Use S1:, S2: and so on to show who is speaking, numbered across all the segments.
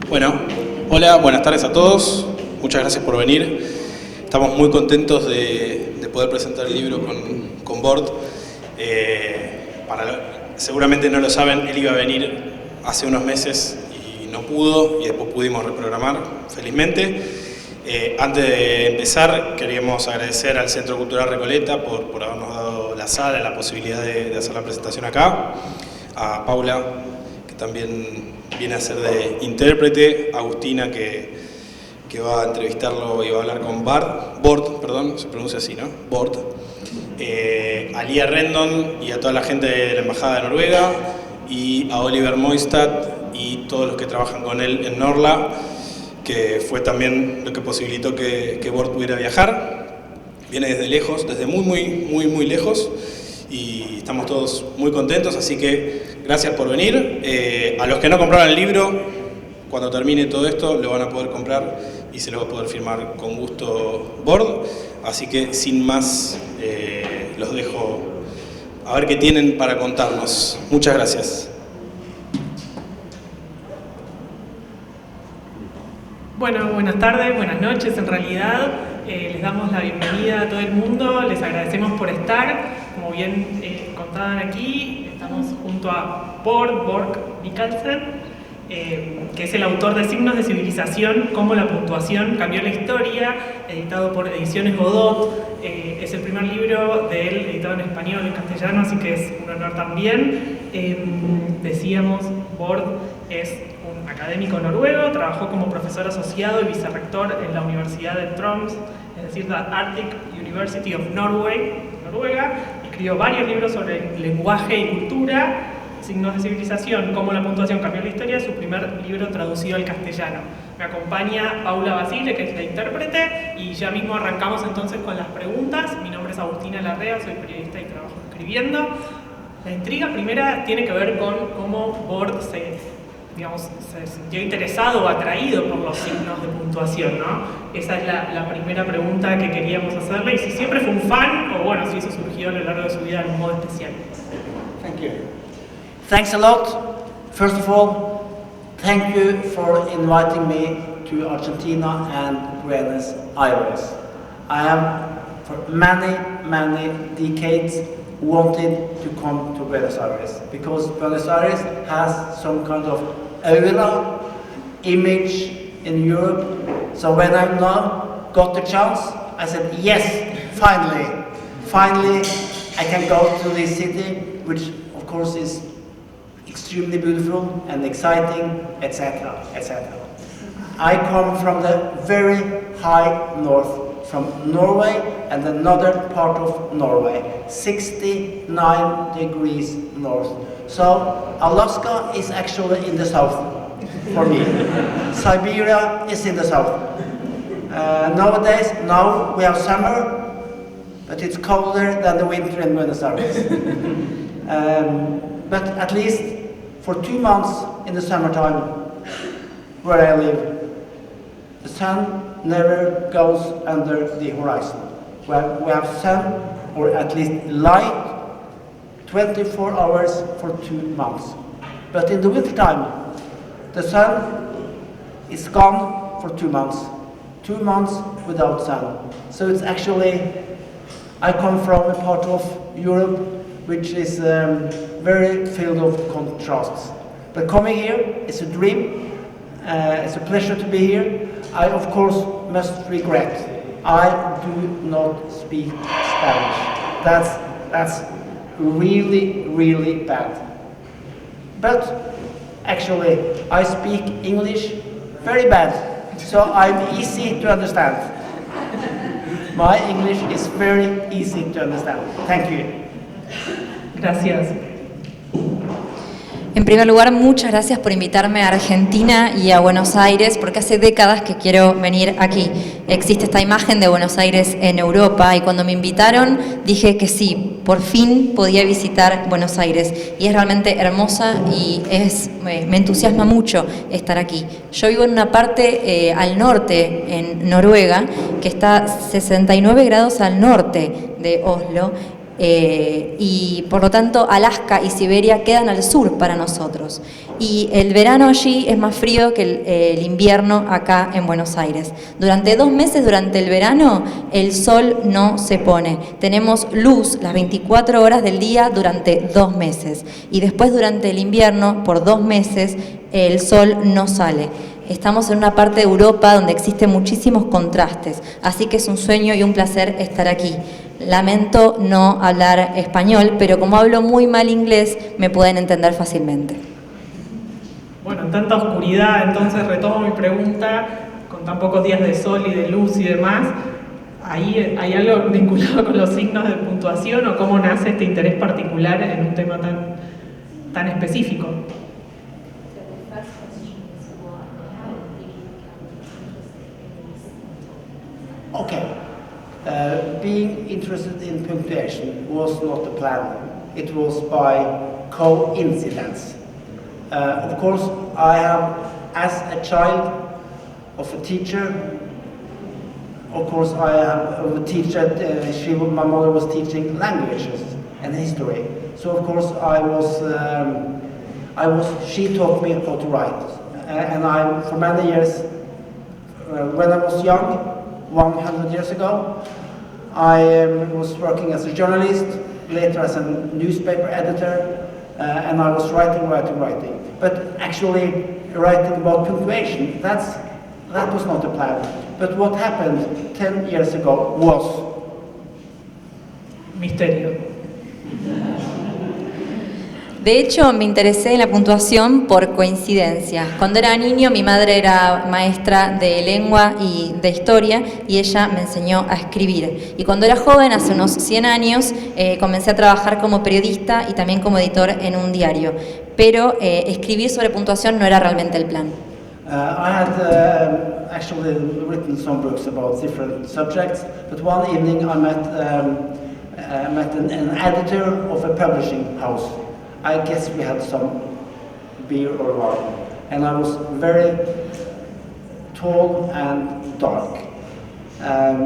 S1: Bueno, hola, buenas tardes a todos. Muchas gracias por venir. Estamos muy contentos de poder presentar el libro con Bord. Seguramente no lo saben, él iba a venir hace unos meses y no pudo, y después pudimos reprogramar, felizmente. Antes de empezar, queríamos agradecer al Centro Cultural Recoleta por habernos dado la sala, la posibilidad de hacer la presentación acá. A Paula, que también viene a ser de intérprete, a Agustina, que va a entrevistarlo y va a hablar con Bord, perdón, se pronuncia así, ¿no? Bord. A Lía Rendon y a toda la gente de la Embajada de Noruega, y a Oliver Moistad y todos los que trabajan con él en Norla, que fue también lo que posibilitó que Bord pudiera viajar. Viene desde lejos, desde muy lejos, y estamos todos muy contentos, así que gracias por venir. A los que no compraron el libro, cuando termine todo esto lo van a poder comprar y se lo va a poder firmar con gusto Bord. Así que sin más, los dejo a ver qué tienen para contarnos. Muchas gracias.
S2: Bueno, buenas tardes, buenas noches en realidad. Les damos la bienvenida a todo el mundo, les agradecemos por estar. Como bien contaban aquí, estamos junto a Borg Mikkelsen, que es el autor de Signos de Civilización, cómo la puntuación cambió la historia, editado por Ediciones Godot. Es el primer libro de él editado en español y en castellano, así que es un honor también. Decíamos, Bord es un académico noruego, trabajó como profesor asociado y vicerrector en la Universidad de Troms, es decir, la Arctic University of Norway, Noruega. Escribió varios libros sobre lenguaje y cultura. Signos de Civilización, cómo la puntuación cambió la historia, es su primer libro traducido al castellano. Me acompaña Paula Basile, que es la intérprete, y ya mismo arrancamos entonces con las preguntas. Mi nombre es Agustina Larrea, soy periodista y trabajo escribiendo. La intriga primera tiene que ver con cómo Bord se sintió interesado o atraído por los signos de puntuación, ¿no? Esa es la primera pregunta que queríamos hacerle, y si siempre fue un fan, o bueno, si eso surgió a lo largo de su vida de un modo especial.
S3: Thank you. Thanks a lot. First of all, thank you for inviting me to Argentina and Buenos Aires. I have, for many decades, wanted to come to Buenos Aires because Buenos Aires has some kind of aura, image in Europe. So when I now got the chance, I said, yes, finally I can go to this city, which of course is extremely beautiful and exciting, etc., etc. I come from the very high north, from Norway and another part of Norway, 69 degrees north. So Alaska is actually in the south for me. Siberia is in the south. Nowadays, now we have summer, but it's colder than the winter in Buenos Aires. But at least for 2 months in the summertime, where I live, the sun never goes under the horizon. We have sun, or at least light, 24 hours for 2 months. But in the wintertime, the sun is gone for 2 months. 2 months without sun. So it's actually, I come from a part of Europe which is very filled of contrasts. But coming here is a dream. It's a pleasure to be here. I, of course, must regret. I do not speak Spanish. That's really bad. But actually, I speak English very bad, so I'm easy to understand. My English is very easy to understand. Thank you.
S2: Gracias.
S4: En primer lugar, muchas gracias por invitarme a Argentina y a Buenos Aires, porque hace décadas que quiero venir aquí. Existe esta imagen de Buenos Aires en Europa y cuando me invitaron dije que sí, por fin podía visitar Buenos Aires. Y es realmente hermosa y me entusiasma mucho estar aquí. Yo vivo en una parte al norte, en Noruega, que está 69 grados al norte de Oslo. y por lo tanto Alaska y Siberia quedan al sur para nosotros. Y el verano allí es más frío que el invierno acá en Buenos Aires. Durante 2 meses, durante el verano, el sol no se pone. Tenemos luz las 24 horas del día durante 2 meses. Y después durante el invierno, por 2 meses, el sol no sale. Estamos en una parte de Europa donde existen muchísimos contrastes, así que es un sueño y un placer estar aquí. Lamento no hablar español, pero como hablo muy mal inglés, me pueden entender fácilmente.
S2: Bueno, en tanta oscuridad, entonces retomo mi pregunta, con tan pocos días de sol y de luz y demás, ¿hay algo vinculado con los signos de puntuación o cómo nace este interés particular en un tema tan específico?
S3: Okay. Being interested in punctuation was not a plan. It was by coincidence. Of course, I have, as a child of a teacher, of course, I have a teacher, my mother was teaching languages and history. So, of course, she taught me how to write. And for many years, when I was young, 100 years ago, I was working as a journalist, later as a newspaper editor, and I was writing. But actually, writing about punctuation, that was not the plan. But what happened 10 years ago was...
S2: Misterio.
S4: De hecho, me interesé en la puntuación por coincidencia. Cuando era niño, mi madre era maestra de lengua y de historia y ella me enseñó a escribir. Y cuando era joven, hace unos 100 años, comencé a trabajar como periodista y también como editor en un diario. Pero escribir sobre puntuación no era realmente el plan.
S3: I had actually written some books about different subjects, but one evening I met an editor of a publishing house. I guess we had some beer or wine, and I was very tall and dark.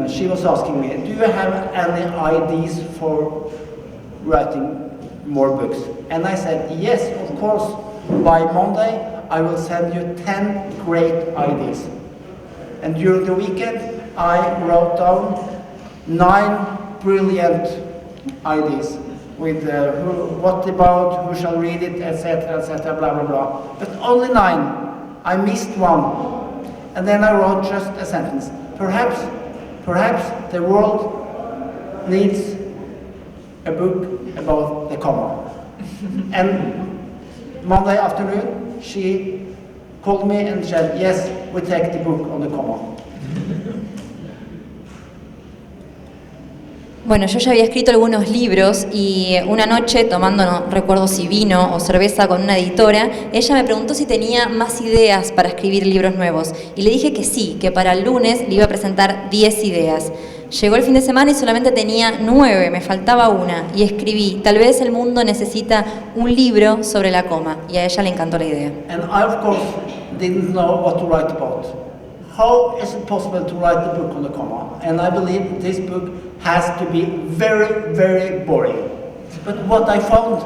S3: She was asking me, do you have any ideas for writing more books? And I said, yes, of course. By Monday, I will send you 10 great ideas. And during the weekend, I wrote down 9 brilliant ideas. With what about, who shall read it, etc., blah, blah, blah. But only 9. I missed one. And then I wrote just a sentence. Perhaps the world needs a book about the comma. And Monday afternoon, she called me and said, yes, we take the book on the comma.
S4: Bueno, yo ya había escrito algunos libros y una noche, tomando, no recuerdo si vino o cerveza con una editora, ella me preguntó si tenía más ideas para escribir libros nuevos. Y le dije que sí, que para el lunes le iba a presentar 10 ideas. Llegó el fin de semana y solamente tenía 9, me faltaba una. Y escribí, tal vez el mundo necesita un libro sobre la coma. Y a ella le encantó la idea.
S3: And I, of course, didn't know what to write about. How is it possible to write the book on the comma? And I believe this book has to be very, very boring. But what I found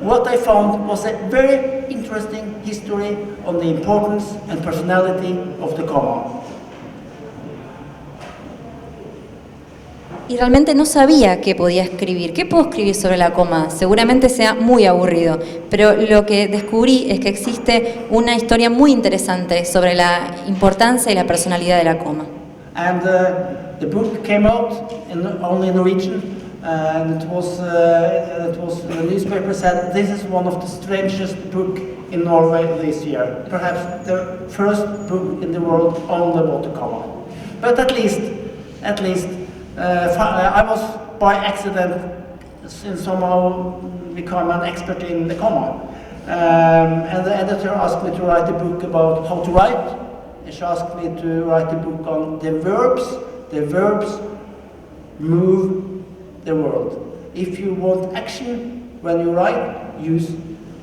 S3: was a very interesting history on the importance and personality of the comma.
S4: Y realmente no sabía qué podía escribir. ¿Qué puedo escribir sobre la coma? Seguramente sea muy aburrido, pero lo que descubrí es que existe una historia muy interesante sobre la importancia y la personalidad de la coma.
S3: And the book came out only in Norwegian, and it was the newspaper said this is one of the strangest book in Norway this year, perhaps the first book in the world on the water comma. But at least. I was by accident somehow become an expert in the comma. And the editor asked me to write a book about how to write. She asked me to write a book on the verbs. The verbs move the world. If you want action when you write, use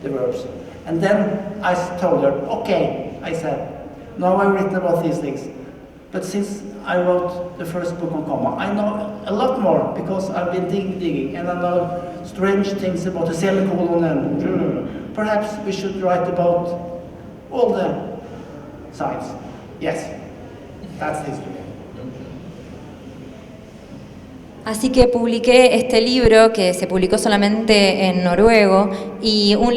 S3: the verbs. And then I told her, okay, I said, now I've written about these things. But since I wrote the first book on comma, I know a lot more because I've been digging and I know strange things about the semicolon and perhaps we should write about all the sides. Yes, that's history.
S4: Así que publiqué este libro que se publicó solamente en noruego y un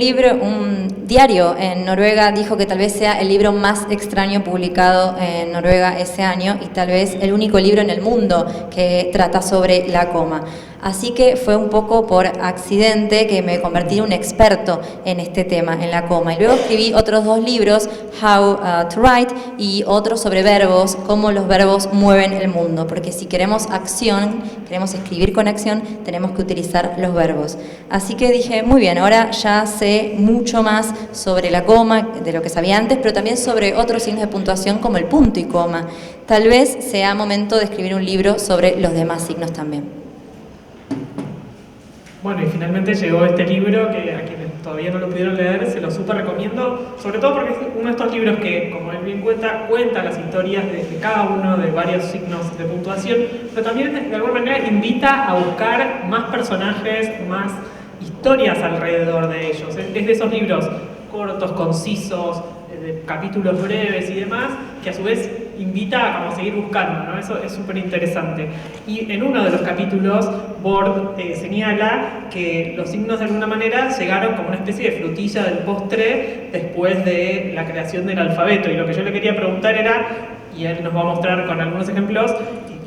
S4: diario en Noruega dijo que tal vez sea el libro más extraño publicado en Noruega ese año y tal vez el único libro en el mundo que trata sobre la coma. Así que fue un poco por accidente que me convertí en un experto en este tema, en la coma. Y luego escribí otros 2 libros, How to Write, y otro sobre verbos, cómo los verbos mueven el mundo. Porque si queremos acción, queremos escribir con acción, tenemos que utilizar los verbos. Así que dije, muy bien, ahora ya sé mucho más sobre la coma, de lo que sabía antes, pero también sobre otros signos de puntuación como el punto y coma. Tal vez sea momento de escribir un libro sobre los demás signos también.
S2: Bueno, y finalmente llegó este libro que a quienes todavía no lo pudieron leer se lo súper recomiendo, sobre todo porque es uno de estos libros que, como él bien cuenta las historias de cada uno de varios signos de puntuación, pero también de alguna manera invita a buscar más personajes, más historias alrededor de ellos. Es de esos libros cortos, concisos, de capítulos breves y demás, que a su vez invita a como seguir buscando, ¿no? Eso es súper interesante. Y en uno de los capítulos, Bord señala que los signos de alguna manera llegaron como una especie de frutilla del postre después de la creación del alfabeto. Y lo que yo le quería preguntar era, y él nos va a mostrar con algunos ejemplos,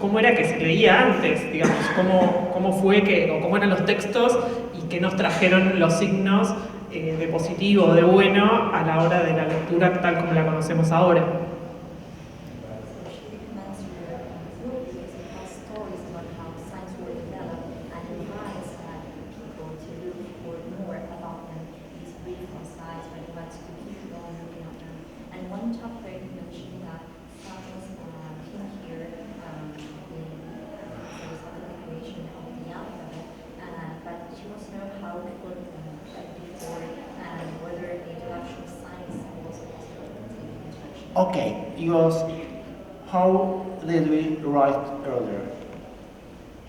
S2: cómo era que se leía antes, digamos, cómo fue o cómo eran los textos y qué nos trajeron los signos de positivo o de bueno a la hora de la lectura tal como la conocemos ahora.
S3: Okay, you ask, how did we write earlier?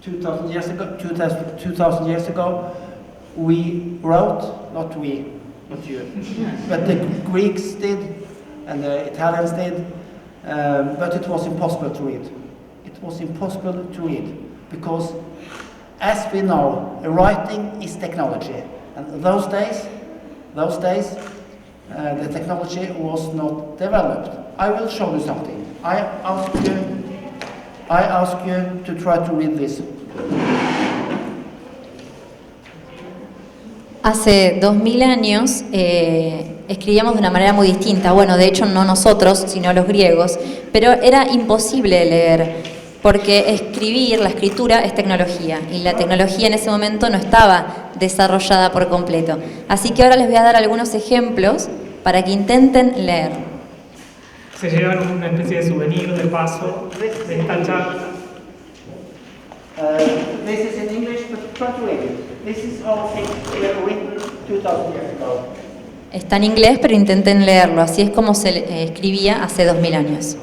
S3: 2,000 years ago, 2,000 years ago, we wrote, not we, not you, but the Greeks did and the Italians did, but it was impossible to read. It was impossible to read because, as we know, writing is technology, and those days, the technology was not developed. I will show you something. I ask you to try to read this.
S4: Hace 2000 años escribíamos de una manera muy distinta. Bueno, de hecho no nosotros, sino los griegos, pero era imposible leer, porque la escritura es tecnología, y la tecnología en ese momento no estaba desarrollada por completo. Así que ahora les voy a dar algunos ejemplos para que intenten leer.
S2: Se llevan una especie de souvenir de paso de esta charla.
S3: This is in English, but try to read it. This is all things written 2,000 years ago.
S4: Está en inglés, pero intenten leerlo. Así es como se escribía hace 2000 años.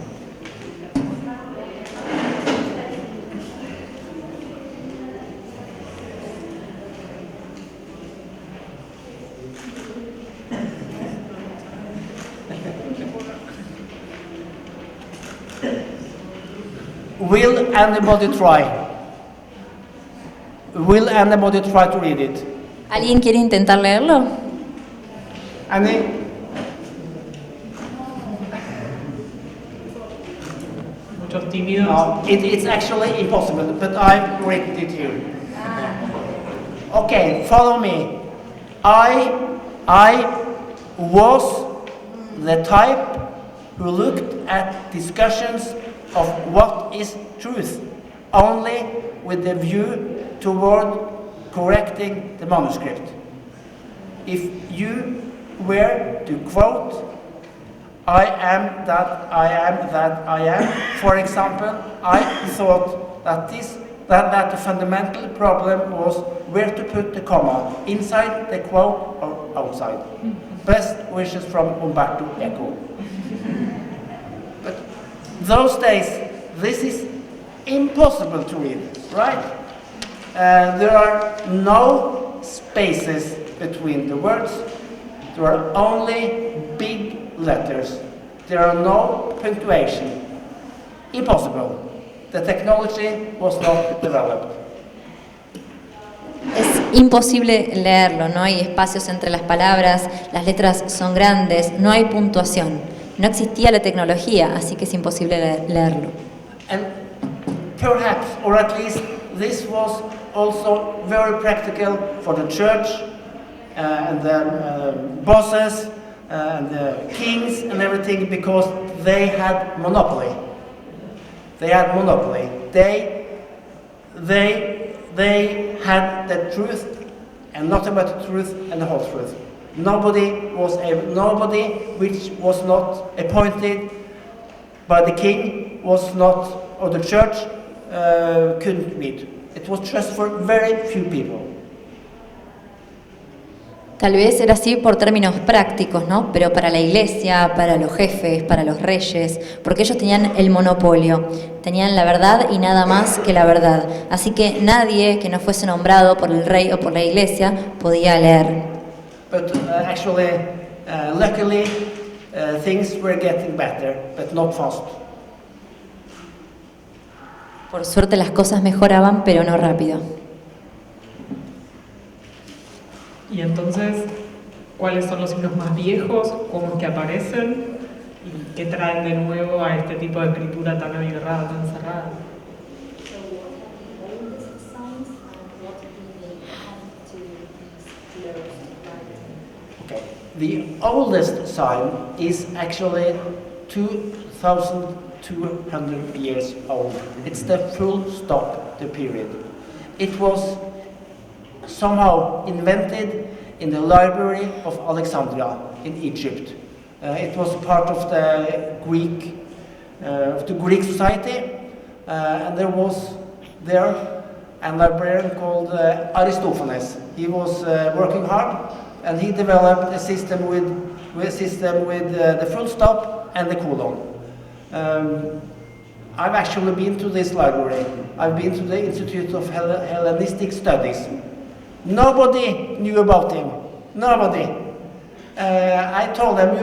S3: Will anybody try? Will anybody try to read it?
S4: ¿Alguien quiere intentar leerlo?
S3: Any?
S2: Muchos tímidos.
S3: No, it's actually impossible, but I've written it here. Okay, follow me. I was the type who looked at discussions of what is truth, only with the view toward correcting the manuscript. If you were to quote, I am that I am, for example, I thought that the fundamental problem was where to put the comma, inside the quote or outside. Best wishes from Umberto Eco. But those days, this is impossible to read, right? There are no spaces between the words. There are only big letters. There are no punctuation. Impossible. The technology was not developed.
S4: Es imposible leerlo, no hay espacios entre las palabras, las letras son grandes, no hay puntuación. No existía la tecnología, así que es imposible leerlo.
S3: And perhaps, or at least, this was also very practical for the church and the bosses and the kings and everything, because they had monopoly. They had monopoly. They had the truth, and nothing but the truth and the whole truth. Nobody which was not appointed by the king was not, or the church couldn't read. It was just for very few people.
S4: Tal vez era así por términos prácticos, ¿no? Pero para la iglesia, para los jefes, para los reyes, porque ellos tenían el monopolio, tenían la verdad y nada más que la verdad. Así que nadie que no fuese nombrado por el rey o por la iglesia podía leer.
S3: But actually, luckily, things were getting better, but not fast.
S4: Por suerte las cosas mejoraban, pero no rápido.
S2: Y entonces, ¿cuáles son los signos más viejos? ¿Cómo es que aparecen? ¿Y qué traen de nuevo a este tipo de escritura tan abigarrada, tan cerrada?
S3: Okay. The oldest sign is actually 2,200 years old. It's the full stop, the period. It was somehow invented in the library of Alexandria in Egypt. It was part of the Greek society, and there was there a librarian called Aristophanes. He was working hard, and he developed a system with the full stop and the colon. I've actually been to this library. I've been to the Institute of Hellenistic Studies. Nobody knew about him. Nobody. I told them,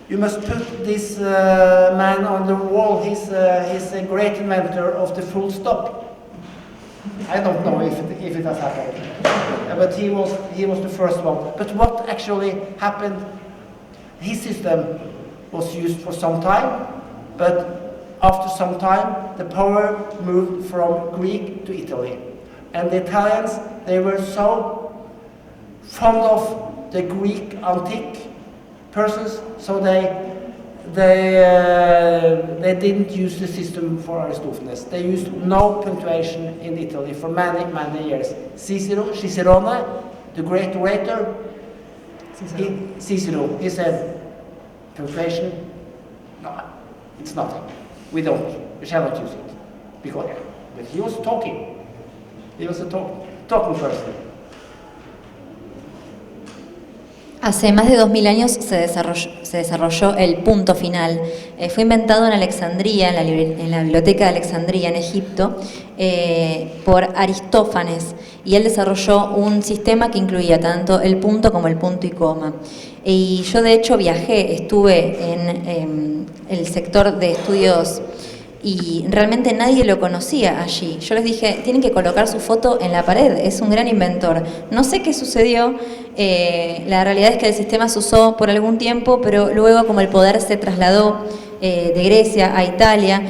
S3: you must put this man on the wall. He's a great inventor of the full stop. I don't know if it has happened, but he was the first one. But what actually happened? His system was used for some time, but after some time, the power moved from Greek to Italy. And the Italians, they were so fond of the Greek antique persons, so they didn't use the system for Aristophanes. They used no punctuation in Italy for many, many years. Cicerone, the great orator, Cicero, he said, punctuation, no, it's nothing. We shall not use it. But he was talking. He was a talking person.
S4: Hace más de 2000 años se desarrolló el punto final. Fue inventado en Alejandría, en la biblioteca de Alejandría, en Egipto, por Aristófanes. Y él desarrolló un sistema que incluía tanto el punto como el punto y coma. Y yo de hecho estuve en el sector de estudios y realmente nadie lo conocía allí. Yo les dije, tienen que colocar su foto en la pared, es un gran inventor. No sé qué sucedió, la realidad es que el sistema se usó por algún tiempo, pero luego como el poder se trasladó de Grecia a Italia,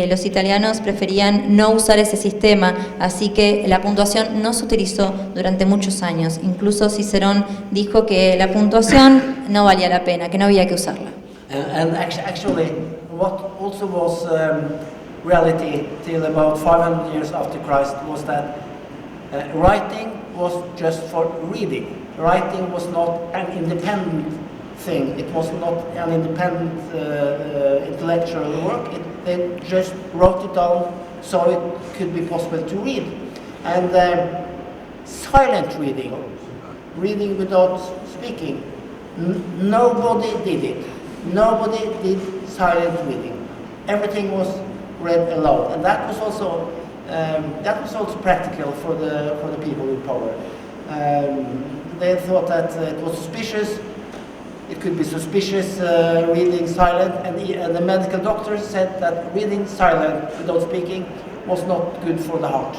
S4: los italianos preferían no usar ese sistema, así que la puntuación no se utilizó durante muchos años. Incluso Cicerón dijo que la puntuación no valía la pena, que no había que usarla.
S3: And actually, what also was reality till about 500 years after Christ was that writing was just for reading. Writing was not an independent thing. It was not an independent intellectual work. They just wrote it down so it could be possible to read. And silent reading, reading without speaking, nobody did it. Nobody did silent reading. everything was read aloud, and that was also practical for the people with power. They thought that it was suspicious. It could be suspicious reading silent, and the medical doctors said that reading silent without speaking was not good for the heart.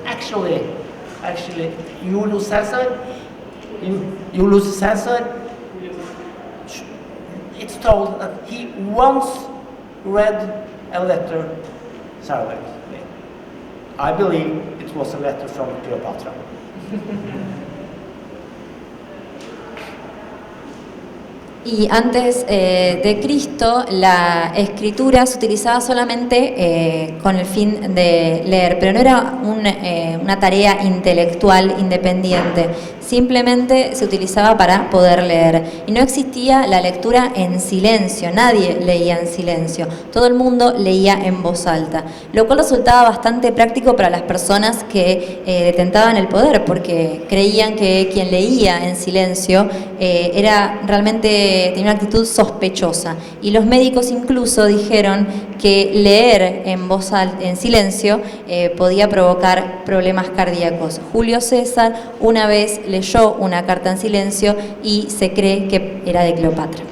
S3: Actually, Julius Caesar, it's told that he once read a letter silently. I believe it was a letter from Cleopatra.
S4: Y antes de Cristo, la escritura se utilizaba solamente con el fin de leer, pero no era una tarea intelectual independiente, simplemente se utilizaba para poder leer. Y no existía la lectura en silencio, nadie leía en silencio, todo el mundo leía en voz alta, lo cual resultaba bastante práctico para las personas que detentaban el poder, porque creían que quien leía en silencio era realmente tenía una actitud sospechosa, y los médicos incluso dijeron que leer en voz alta, en silencio, podía provocar problemas cardíacos. Julio César una vez leyó una carta en silencio y se cree que era de Cleopatra.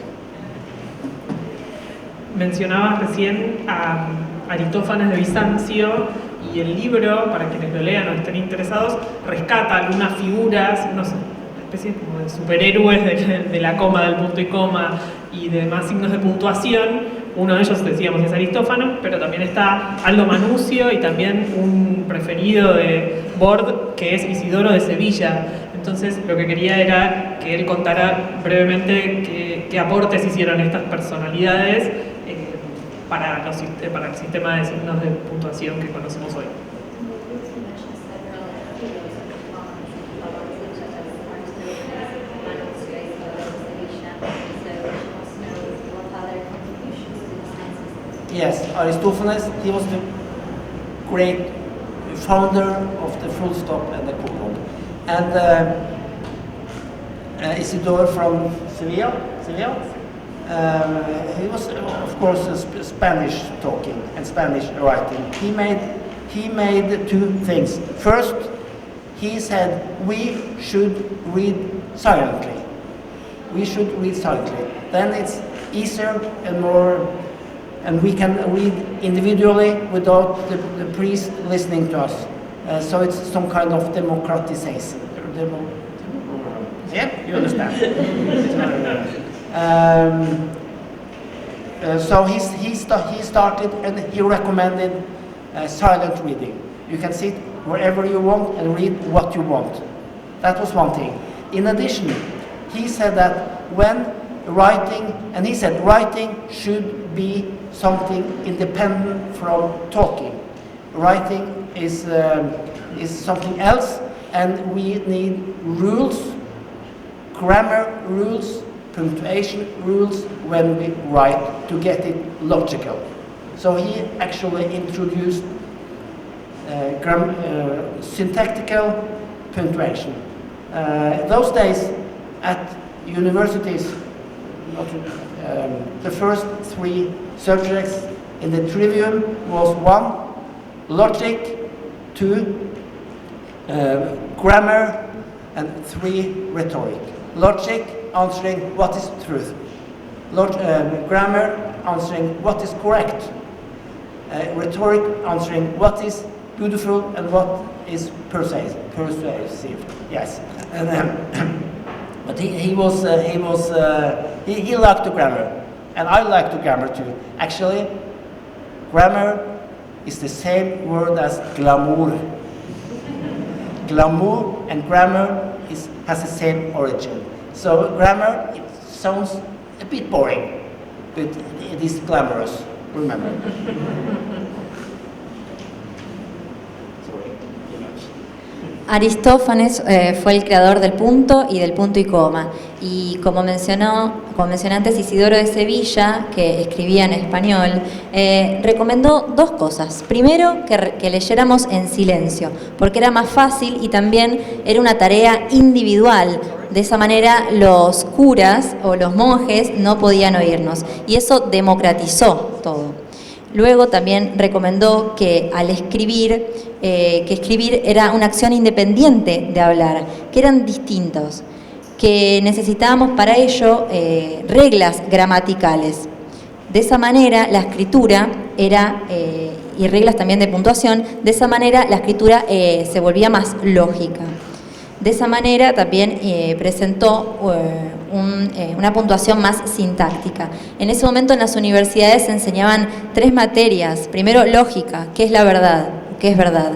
S2: Mencionabas recién a Aristófanes de Bizancio, y el libro, para quienes lo lean o estén interesados, rescata algunas figuras, no sé, especie como de superhéroes de la coma, del punto y coma y demás signos de puntuación. Uno de ellos, decíamos, es Aristófanes, pero también está Aldo Manusio y también un preferido de Bord, que es Isidoro de Sevilla. Entonces, lo que quería era que él contara brevemente qué aportes hicieron estas personalidades para el sistema de signos de puntuación que conocemos hoy.
S3: Yes, Aristophanes, he was the great founder of the full stop and the colon. And Isidore from Seville, he was, of course, Spanish talking and Spanish writing. He made two things. First, he said we should read silently. We should read silently. Then it's easier and more, and we can read individually without the priest listening to us. So it's some kind of democratization. Yeah, you understand. So he started and he recommended silent reading. You can sit wherever you want and read what you want. That was one thing. In addition, he said that when writing, and he said writing should be something independent from talking. Writing is something else, and we need rules, grammar rules, punctuation rules when we write to get it logical. So he actually introduced syntactical punctuation. Those days at universities, the first three subjects in the trivium was 1, logic, 2, grammar, and 3, rhetoric. Logic answering what is truth. Grammar answering what is correct. Rhetoric answering what is beautiful and what is persuasive. Yes. And, but he liked the grammar, and I liked the grammar too. Actually, grammar is the same word as glamour. Glamour and grammar has the same origin. So grammar, it sounds a bit boring, but it is glamorous. Remember.
S4: Aristófanes fue el creador del punto y del punto y coma. Y como mencioné antes, Isidoro de Sevilla, que escribía en español, recomendó dos cosas. Primero, que leyéramos en silencio, porque era más fácil y también era una tarea individual. De esa manera los curas o los monjes no podían oírnos y eso democratizó todo. Luego también recomendó que al escribir, que escribir era una acción independiente de hablar, que eran distintos, que necesitábamos para ello reglas gramaticales. De esa manera la escritura era, y reglas también de puntuación, de esa manera la escritura se volvía más lógica. De esa manera también presentó una puntuación más sintáctica. En ese momento en las universidades se enseñaban 3 materias. Primero, lógica, ¿qué es la verdad? ¿Qué es verdad?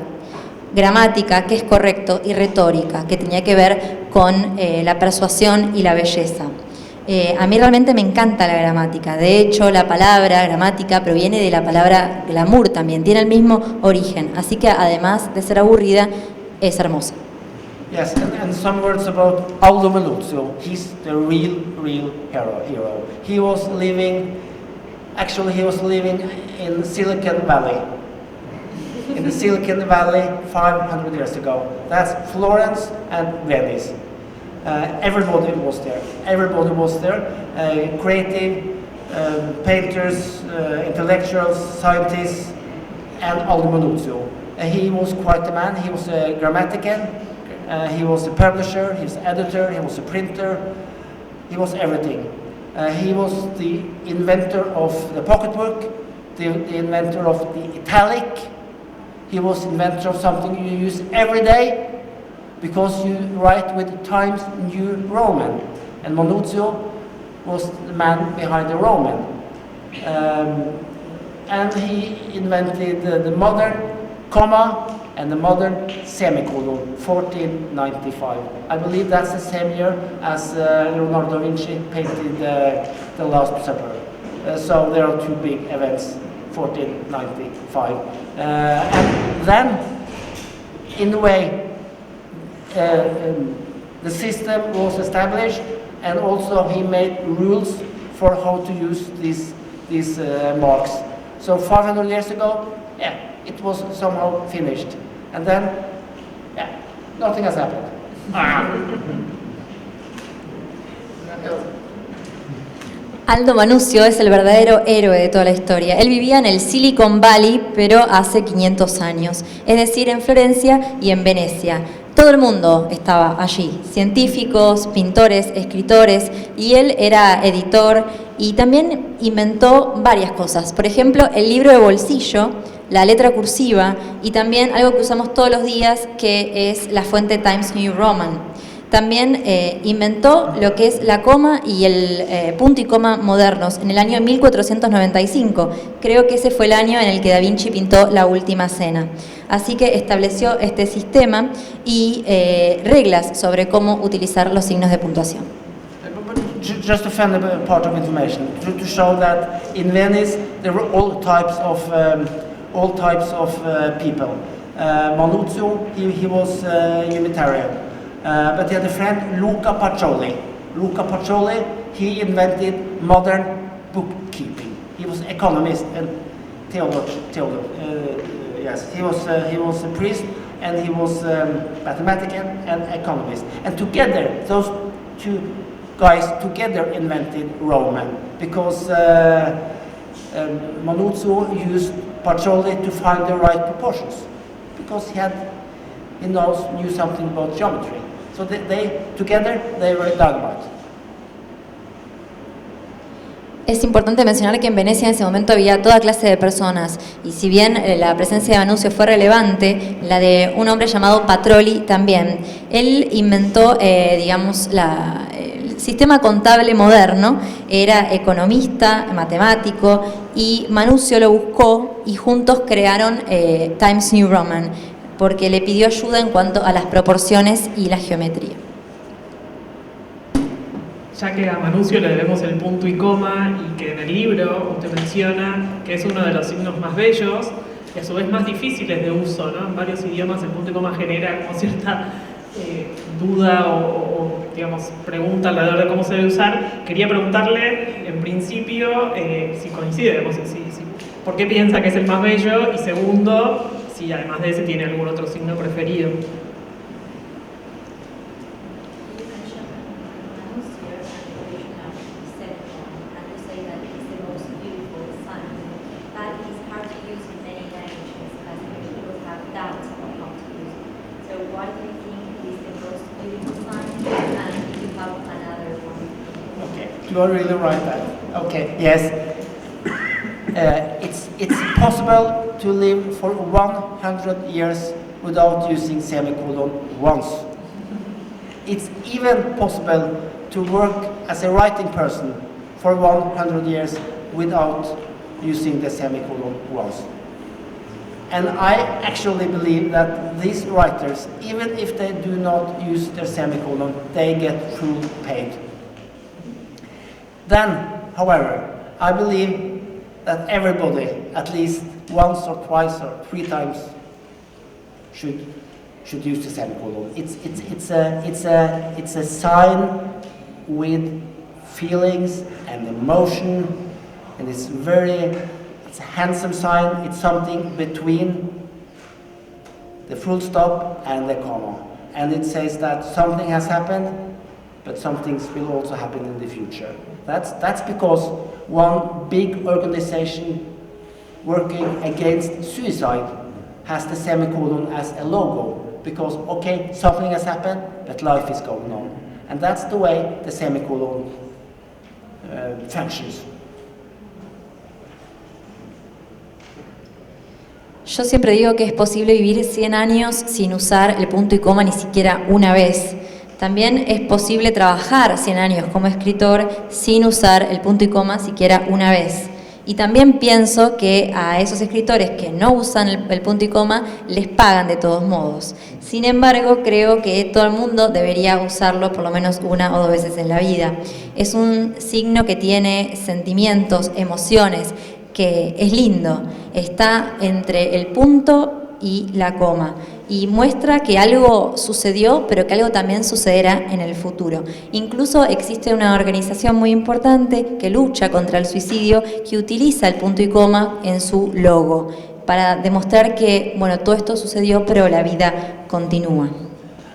S4: Gramática, ¿qué es correcto? Y retórica, que tenía que ver con la persuasión y la belleza. A mí realmente me encanta la gramática. De hecho, la palabra gramática proviene de la palabra glamour también. Tiene el mismo origen. Así que además de ser aburrida, es hermosa.
S3: Yes, and some words about Aldo Manuzio. He's the real hero. He was living in Silicon Valley. In the Silicon Valley 500 years ago. That's Florence and Venice. Everybody was there. Everybody was there. Creative, painters, intellectuals, scientists, and Aldo Manuzio. He was quite a man. He was a grammatican. He was a publisher, he was an editor, he was a printer, he was everything. He was the inventor of the pocketbook, the inventor of the italic. He was inventor of something you use every day because you write with Times New Roman. And Manuzio was the man behind the Roman. And he invented the modern comma and the modern semicolon, 1495. I believe that's the same year as Leonardo da Vinci painted the Last Supper. So there are 2 big events, 1495. And then, in a way, the system was established, and also he made rules for how to use these marks. So 500 years ago, yeah, it was somehow finished. And then, yeah, nothing has happened.
S4: Aldo Manuzio es el verdadero héroe de toda la historia. Él vivía en el Silicon Valley, pero hace 500 años, es decir, en Florencia y en Venecia. Todo el mundo estaba allí, científicos, pintores, escritores, y él era editor y también inventó varias cosas. Por ejemplo, el libro de bolsillo, la letra cursiva y también algo que usamos todos los días, que es la fuente Times New Roman. También inventó lo que es la coma y el punto y coma modernos en el año 1495. Creo que ese fue el año en el que Da Vinci pintó La Última Cena. Así que estableció este sistema y reglas sobre cómo utilizar los signos de puntuación.
S3: Just to find a part of information, to show that in Venice there were all types of people. Manuzio, he was Unitarian. But he had a friend, Luca Pacioli. Luca Pacioli, he invented modern bookkeeping. He was economist and theologian. Yes, he was a priest and he was mathematician and economist. And together, those 2 guys together invented Roman, because Manuzio used Pacioli to find the right proportions, because he knew something about geometry. So together they were dynamite.
S4: Es importante mencionar que en Venecia en ese momento había toda clase de personas y si bien la presencia de Manuzio fue relevante, la de un hombre llamado Patroli también. Él inventó, digamos, el sistema contable moderno, era economista, matemático y Manuzio lo buscó y juntos crearon Times New Roman, porque le pidió ayuda en cuanto a las proporciones y la geometría.
S2: Ya que a Manuzio le debemos el punto y coma y que en el libro usted menciona que es uno de los signos más bellos, y a su vez más difíciles de uso, ¿no? En varios idiomas el punto y coma genera como cierta duda o, digamos, pregunta alrededor de cómo se debe usar. Quería preguntarle, en principio, si coincide, digamos, ¿por qué piensa que es el más bello? Y segundo, si además de ese tiene algún otro signo preferido.
S3: You are really right there. Okay, yes. It's possible to live for 100 years without using semicolon once. It's even possible to work as a writing person for 100 years without using the semicolon once. And I actually believe that these writers, even if they do not use their semicolon, they get full paid. Then, however, I believe that everybody, at least once or twice or 3 times, should use the semicolon. It's a sign with feelings and emotion, and it's a handsome sign. It's something between the full stop and the comma, and it says that something has happened, but some things will also happen in the future. That's because one big organization working against suicide has the semicolon as a logo, because, okay, something has happened, but life is going on. And that's the way the semicolon functions.
S4: Yo siempre digo que es posible vivir 100 años sin usar el punto y coma ni siquiera una vez. También es posible trabajar 100 años como escritor sin usar el punto y coma siquiera una vez. Y también pienso que a esos escritores que no usan el punto y coma les pagan de todos modos. Sin embargo, creo que todo el mundo debería usarlo por lo menos 1 o 2 veces en la vida. Es un signo que tiene sentimientos, emociones, que es lindo. Está entre el punto y la coma, y muestra que algo sucedió, pero que algo también sucederá en el futuro. Incluso existe una organización muy importante que lucha contra el suicidio, que utiliza el punto y coma en su logo, para demostrar que, bueno, todo esto sucedió, pero la vida continúa.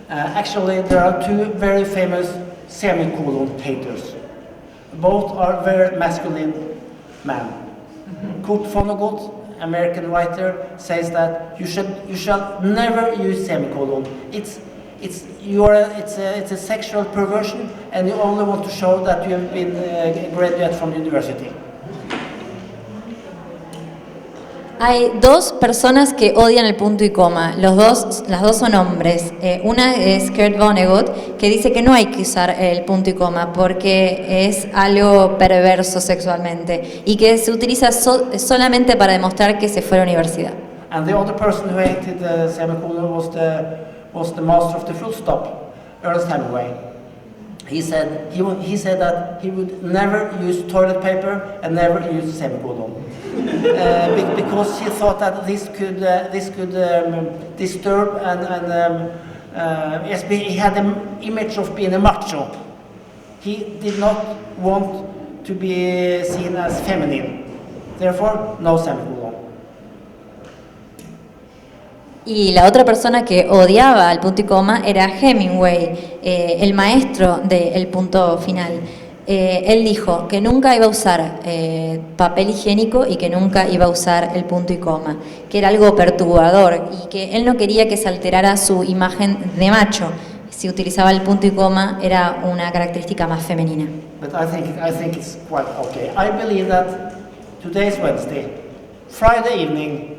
S3: Actually, there are 2 very famous semicolon haters. Both are very masculine men. Kurt Vonnegut, American writer, says that you shall never use semicolon. It's a sexual perversion, and you only want to show that you have been a graduate from university.
S4: Hay 2 personas que odian el punto y coma. Las dos son hombres. Una es Kurt Vonnegut, que dice que no hay que usar el punto y coma porque es algo perverso sexualmente y que se utiliza solamente para demostrar que se fue a la universidad.
S3: And the other person who hated the semicolon was the master of the full stop, Ernest Hemingway. He said that he would never use toilet paper and never use semicolon. Because he thought that this could disturb yes, he had an image of being a macho. He did not want to be seen as feminine. Therefore, no semicolon.
S4: Y la otra persona que odiaba el punto y coma era Hemingway, el maestro del punto final. Él dijo que nunca iba a usar papel higiénico y que nunca iba a usar el punto y coma, que era algo perturbador y que él no quería que se alterara su imagen de macho. Si utilizaba el punto y coma era una característica más femenina.
S3: But I think it's quite okay. I believe that today's Wednesday, Friday evening,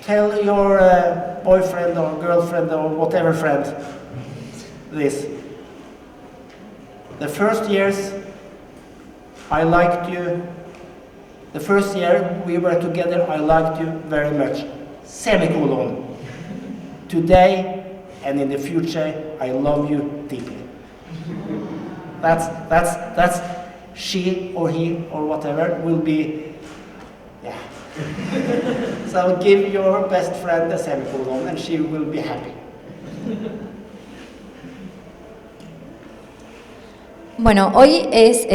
S3: tell your boyfriend or girlfriend or whatever friend this. The first years I liked you. The first year we were together, I liked you very much. Semicolon. Today and in the future, I love you deeply. That's she or he or whatever will be, yeah. So give your best friend a semicolon and she will be happy.
S4: Bueno, hoy es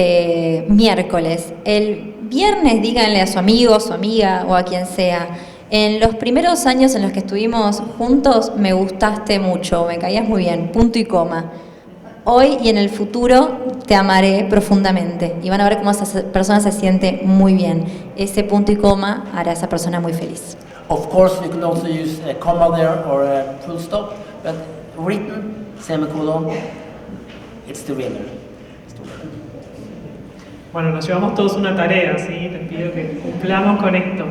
S4: miércoles. El viernes díganle a su amigo, su amiga o a quien sea, en los primeros años en los que estuvimos juntos me gustaste mucho, me caías muy bien, punto y coma. Hoy y en el futuro te amaré profundamente. Y van a ver cómo esa persona se siente muy bien. Ese punto y coma hará a esa persona muy feliz.
S3: Of course, you can also use a comma there or a full stop, but written semicolon, it's the winner.
S2: Bueno, nos llevamos todos una tarea, ¿sí? Les pido que cumplamos con esto.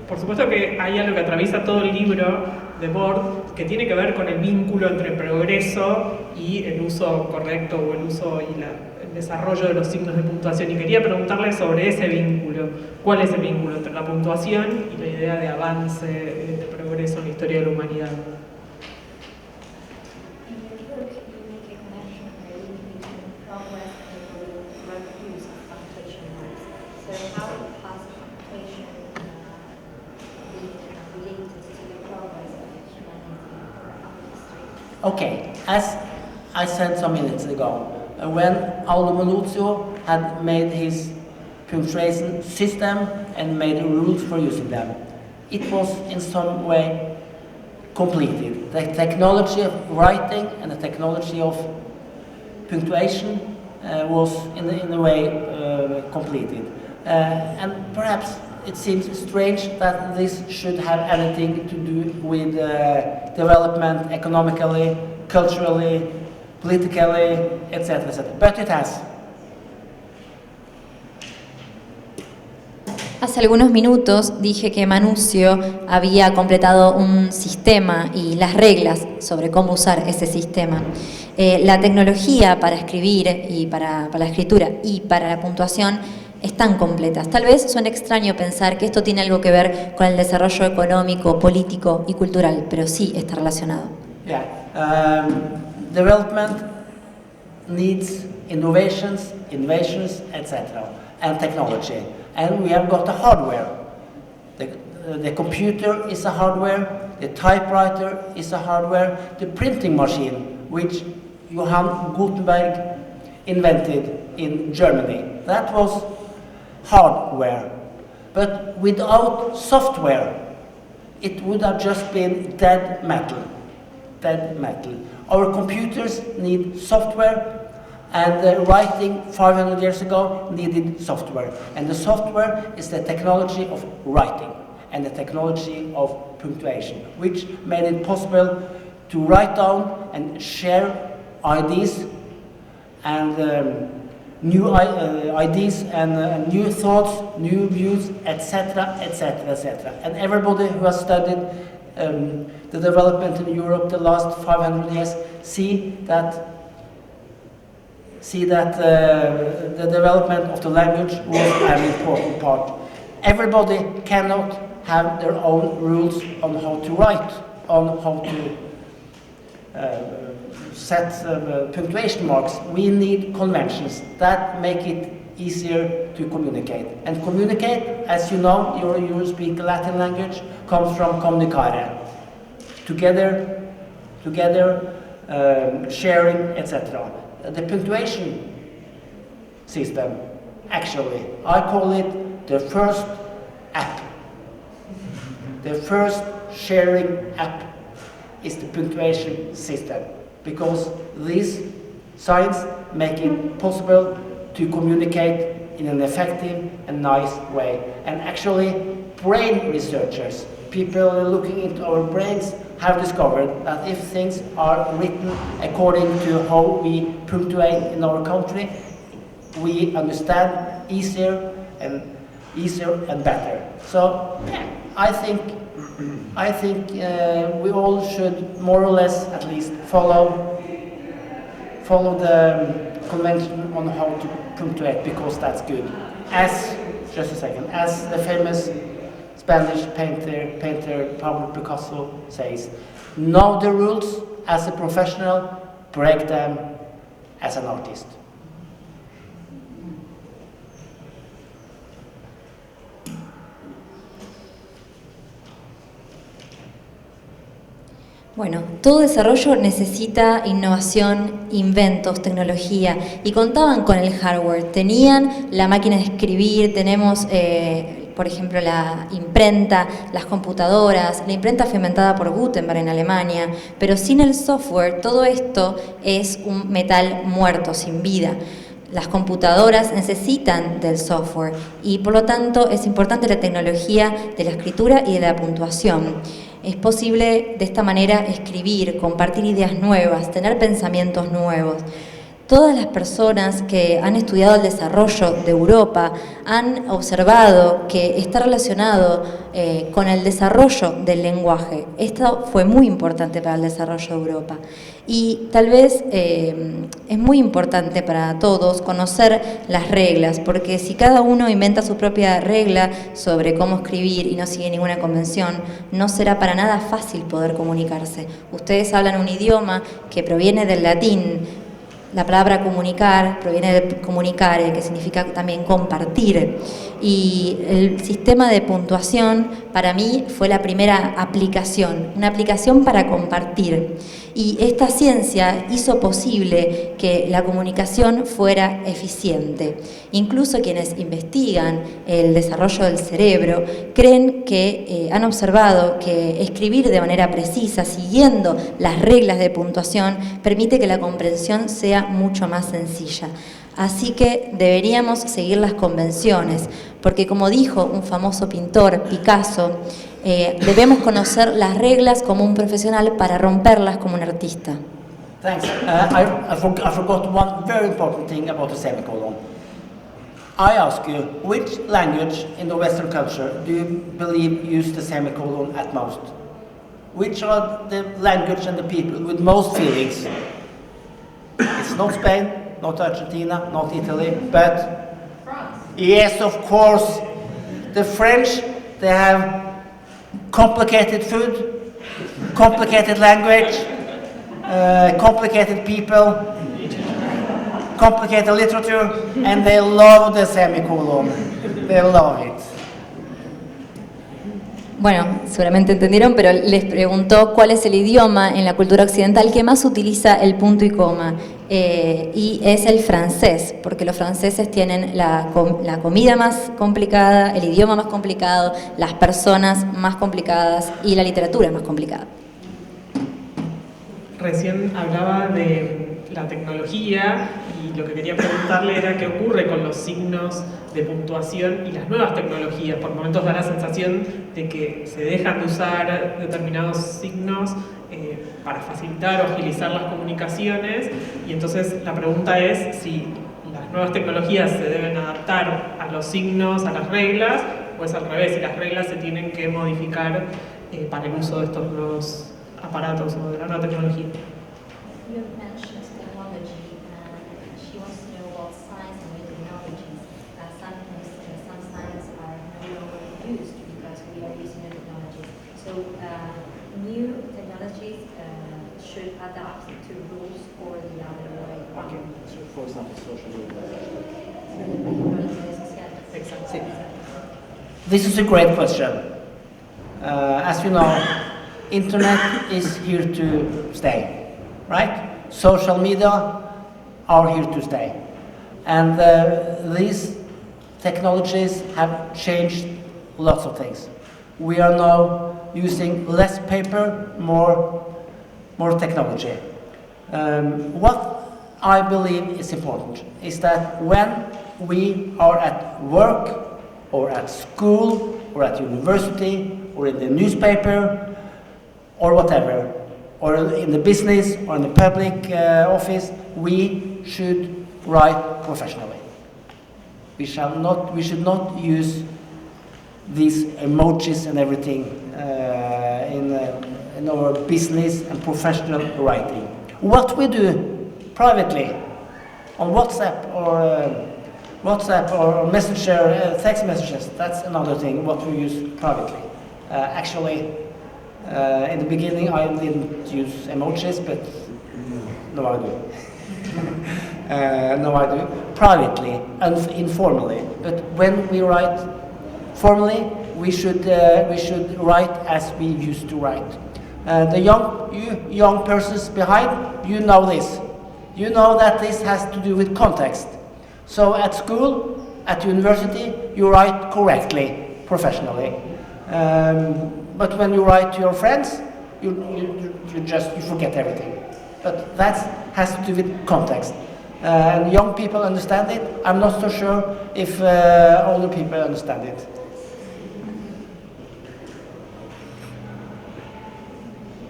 S2: Por supuesto que hay algo que atraviesa todo el libro de Bord que tiene que ver con el vínculo entre progreso y el uso correcto o el uso y el desarrollo de los signos de puntuación. Y quería preguntarle sobre ese vínculo. ¿Cuál es el vínculo entre la puntuación y la idea de avance, de progreso en la historia de la humanidad?
S3: Okay, as I said some minutes ago, when Aldo Manuzio had made his punctuation system and made rules for using them, it was in some way completed. The technology of writing and the technology of punctuation was in a way completed. And perhaps it seems strange that this should have anything to do with development economically, culturally, politically, etc., etc. But it has.
S4: Hace algunos minutos dije que Manuzio había completado un sistema y las reglas sobre cómo usar ese sistema. La tecnología para escribir y para la escritura y para la puntuación están completas. Tal vez suene extraño pensar que esto tiene algo que ver con el desarrollo económico, político y cultural, pero sí está relacionado.
S3: Yeah. Development needs innovations, etc., and technology. And we have got the hardware. The computer is a hardware, the typewriter is a hardware, the printing machine, which Johann Gutenberg invented in Germany. That was hardware. But without software, it would have just been dead metal. Dead metal. Our computers need software, and writing 500 years ago needed software. And the software is the technology of writing and the technology of punctuation, which made it possible to write down and share ideas and new ideas and new thoughts, new views, etc., etc., etc. And everybody who has studied the development in Europe the last 500 years see that the development of the language was an important part. Everybody cannot have their own rules on how to write, on how to set punctuation marks. We need conventions that make it easier to communicate. And communicate, as you know, you speak Latin language, comes from communicare. Together, sharing, etc. The punctuation system, actually, I call it the first app. The first sharing app is the punctuation system, because these signs make it possible to communicate in an effective and nice way. And actually, brain researchers, people looking into our brains, have discovered that if things are written according to how we punctuate in our country, we understand easier and better. So I think we all should more or less at least follow the convention on how to punctuate, because that's good. As the famous Spanish painter Pablo Picasso says, know the rules as a professional, break them as an artist.
S4: Bueno, todo desarrollo necesita innovación, inventos, tecnología, y contaban con el hardware. Tenían la máquina de escribir, tenemos, por ejemplo, la imprenta, las computadoras. La imprenta fue inventada por Gutenberg en Alemania, pero sin el software todo esto es un metal muerto, sin vida. Las computadoras necesitan del software y por lo tanto es importante la tecnología de la escritura y de la puntuación. Es posible de esta manera escribir, compartir ideas nuevas, tener pensamientos nuevos. Todas las personas que han estudiado el desarrollo de Europa han observado que está relacionado con el desarrollo del lenguaje. Esto fue muy importante para el desarrollo de Europa. Y tal vez es muy importante para todos conocer las reglas, porque si cada uno inventa su propia regla sobre cómo escribir y no sigue ninguna convención, no será para nada fácil poder comunicarse. Ustedes hablan un idioma que proviene del latín. La palabra comunicar proviene de comunicare, que significa también compartir. Y el sistema de puntuación para mí fue la primera aplicación, una aplicación para compartir. Y esta ciencia hizo posible que la comunicación fuera eficiente. Incluso quienes investigan el desarrollo del cerebro creen que han observado que escribir de manera precisa, siguiendo las reglas de puntuación, permite que la comprensión sea mucho más sencilla. Así que deberíamos seguir las convenciones, porque como dijo un famoso pintor, Picasso, debemos conocer las reglas como un profesional para romperlas como un artista.
S3: Thanks. I forgot one very important thing about the semicolon. I ask you, which language in the Western culture do you believe use the semicolon at most? Which are the language and the people with most feelings? It's not Spain, not Argentina, not Italy, but France. Yes, of course. The French, they have complicated food, complicated language, complicated people, complicated literature, and they love the semicolon. They love it.
S4: Bueno, seguramente entendieron, pero les preguntó cuál es el idioma en la cultura occidental que más utiliza el punto y coma. Y es el francés, porque los franceses tienen la comida más complicada, el idioma más complicado, las personas más complicadas y la literatura más complicada.
S2: Recién hablaba de la tecnología y lo que quería preguntarle era qué ocurre con los signos de puntuación y las nuevas tecnologías. Por momentos da la sensación de que se dejan de usar determinados signos para facilitar o agilizar las comunicaciones, y entonces la pregunta es si las nuevas tecnologías se deben adaptar a los signos, a las reglas, o es al revés, si las reglas se tienen que modificar para el uso de estos nuevos aparatos o de la nueva tecnología.
S5: You mentioned technology, and she wants to know about science and new technologies. Some science are no longer used because we are using new technologies. So new technologies should adapt to rules or the other way.
S3: Okay. So, for example, social media.
S2: Exacto.
S3: This is a great question. As you know, internet is here to stay, right? Social media are here to stay. And these technologies have changed lots of things. We are now using less paper, more technology. What I believe is important is that when we are at work or at school or at university or in the newspaper or whatever, or in the business or in the public office, we should write professionally. We should not use these emojis and everything in our business and professional writing. What we do privately on WhatsApp or Messenger, text messages, that's another thing, what we use privately. Actually, in the beginning I didn't use emojis, but now I do. Now I do. Privately and informally. But when we write formally, we should write as we used to write. The young persons behind, you know this. You know that this has to do with context. So at school, at university, you write correctly, professionally. But when you write to your friends, you forget everything. But that has to do with context. And young people understand it. I'm not so sure if older people understand it.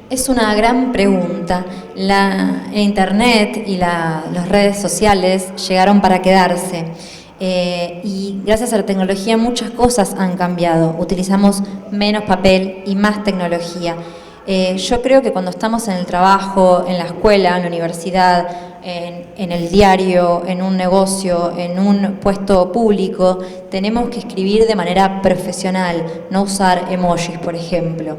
S4: Es una gran pregunta. El Internet y las redes sociales llegaron para quedarse. Y gracias a la tecnología muchas cosas han cambiado. Utilizamos menos papel y más tecnología. Yo creo que cuando estamos en el trabajo, en la escuela, en la universidad, en el diario, en un negocio, en un puesto público, tenemos que escribir de manera profesional, no usar emojis, por ejemplo.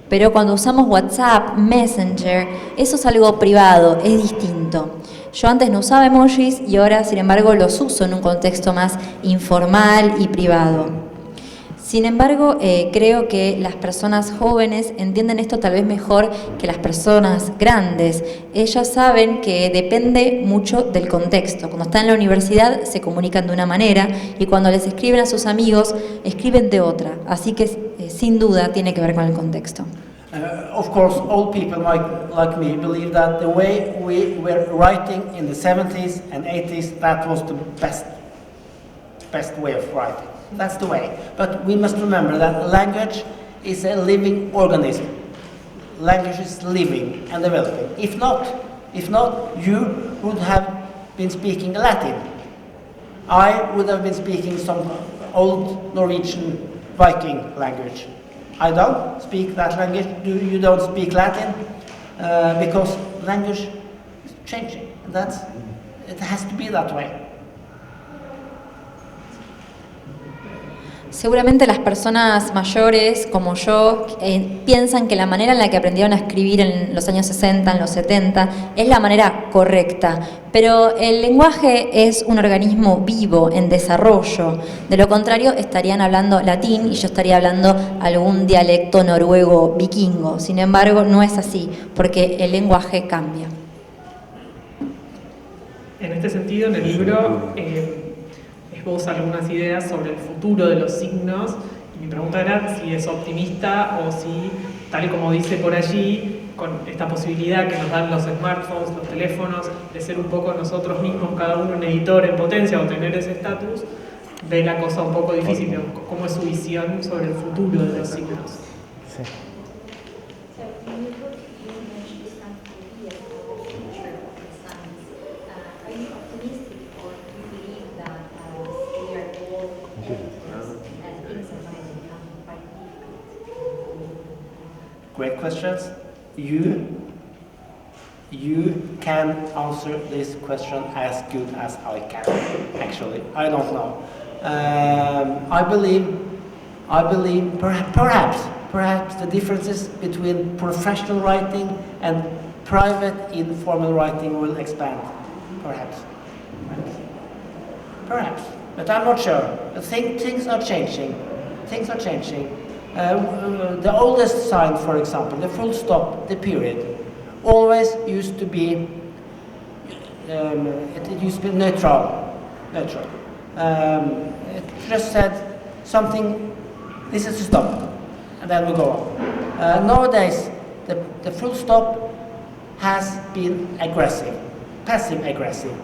S4: Pero cuando usamos WhatsApp, Messenger, eso es algo privado, es distinto. Yo antes no usaba emojis y ahora, sin embargo, los uso en un contexto más informal y privado. Sin embargo, creo que las personas jóvenes entienden esto tal vez mejor que las personas grandes. Ellas saben que depende mucho del contexto. Cuando están en la universidad se comunican de una manera y cuando les escriben a sus amigos, escriben de otra. Así que, sin duda, tiene que ver con el contexto.
S3: Of course, old people like me believe that the way we were writing in the 70s and 80s, that was the best way of writing. That's the way. But we must remember that language is a living organism. Language is living and developing. If not, you would have been speaking Latin. I would have been speaking some old Norwegian Viking language. I don't speak that language. You don't speak Latin because language is changing. It has to be that way.
S4: Seguramente las personas mayores, como yo, piensan que la manera en la que aprendieron a escribir en los años 60, en los 70, es la manera correcta. Pero el lenguaje es un organismo vivo, en desarrollo. De lo contrario, estarían hablando latín y yo estaría hablando algún dialecto noruego vikingo. Sin embargo, no es así, porque el lenguaje cambia.
S2: En este sentido, en el libro esboza algunas ideas sobre el futuro de los signos y mi pregunta era si es optimista o si, tal y como dice por allí, con esta posibilidad que nos dan los smartphones, los teléfonos, de ser un poco nosotros mismos, cada uno un editor en potencia o tener ese estatus, ve la cosa un poco difícil, ¿no? ¿Cómo es su visión sobre el futuro de los signos?
S3: Sí.
S5: So in your book, you mentioned some ideas about the future of the science. Are you optimistic, or do you believe that we are all editors and things are going to become quite difficult?
S3: Great questions. You can answer this question as good as I can. Actually, I don't know. I believe perhaps the differences between professional writing and private informal writing will expand. Perhaps, but I'm not sure. Things are changing. The oldest sign, for example, the full stop, the period, always used to be it used to be neutral. It just said something. This is a stop, and then we go on. Nowadays, the full stop has been aggressive, passive aggressive.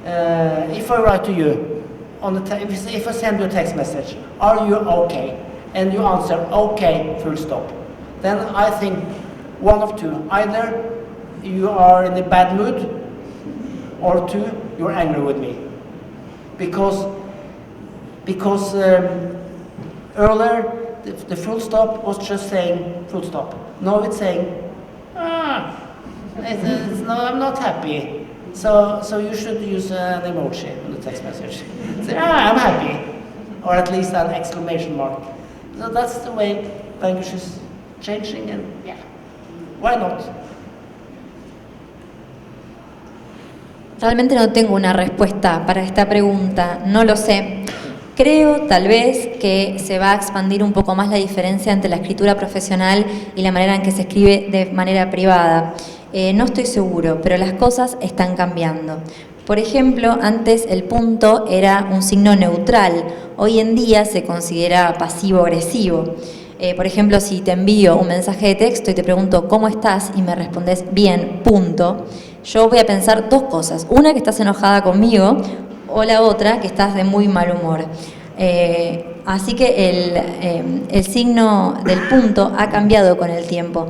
S3: If I write to you if I send you a text message, are you okay? And you answer okay, full stop. Then I think one of two: either you are in a bad mood, or two, you're angry with me, because earlier the full stop was just saying full stop. Now it's saying no, I'm not happy. So you should use an emoji in the text message. Say, I'm happy, or at least an exclamation mark. So that's the way language is changing, and yeah, why not?
S4: Realmente no tengo una respuesta para esta pregunta, no lo sé. Creo tal vez que se va a expandir un poco más la diferencia entre la escritura profesional y la manera en que se escribe de manera privada. No estoy seguro, pero las cosas están cambiando. Por ejemplo, antes el punto era un signo neutral, hoy en día se considera pasivo-agresivo. Por ejemplo, si te envío un mensaje de texto y te pregunto ¿cómo estás? Y me respondes bien, punto, yo voy a pensar dos cosas. Una, que estás enojada conmigo, o la otra, que estás de muy mal humor. Así que el signo del punto ha cambiado con el tiempo.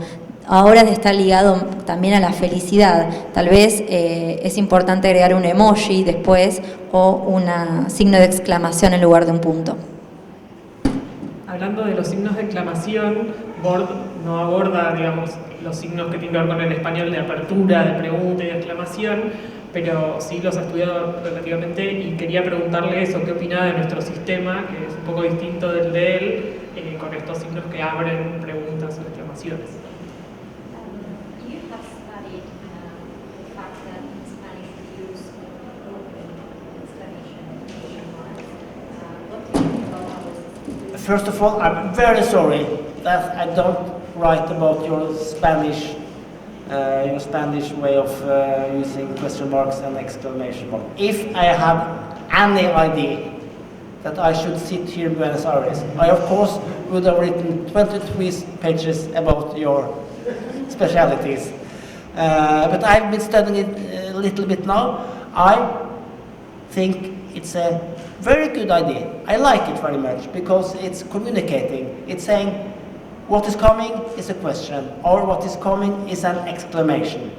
S4: Ahora está ligado también a la felicidad. Tal vez es importante agregar un emoji después o un signo de exclamación en lugar de un punto.
S2: Hablando de los signos de exclamación, Bord no aborda, digamos, los signos que tienen que ver con el español de apertura, de pregunta y de exclamación, pero sí los ha estudiado relativamente y quería preguntarle eso, qué opinaba de nuestro sistema, que es un poco distinto del de él, con estos signos que abren preguntas o exclamaciones.
S5: You have studied the fact that in Spanish we use open exclamation marks. What do you think about our system?
S3: First of all, I'm very sorry that I don't write about your Spanish way of using question marks and exclamation marks. If I had any idea that I should sit here in Buenos Aires, I of course would have written 23 pages about your specialities. But I've been studying it a little bit now. I think it's a very good idea. I like it very much because it's communicating. It's saying what is coming is a question, or what is coming is an exclamation.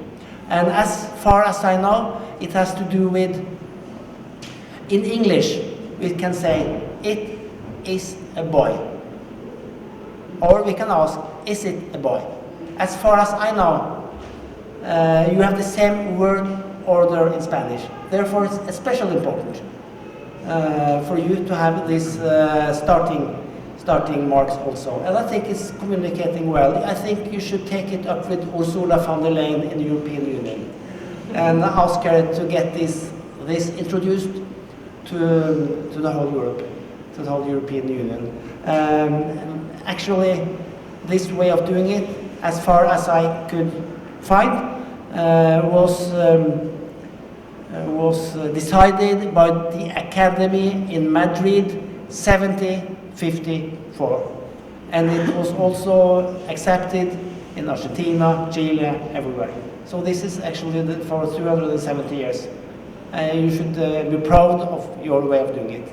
S3: And as far as I know, it has to do with, in English, we can say, it is a boy. Or we can ask, is it a boy? As far as I know, you have the same word order in Spanish. Therefore, it's especially important for you to have this starting marks also. And I think it's communicating well. I think you should take it up with Ursula von der Leyen in the European Union and ask her to get this introduced to the whole Europe, to the whole European Union. Actually, this way of doing it, as far as I could find, was decided by the Academy in Madrid 1754, and it was also accepted in Argentina, Chile, everywhere. So this is actually for 270 years. You should be proud of your way of doing it.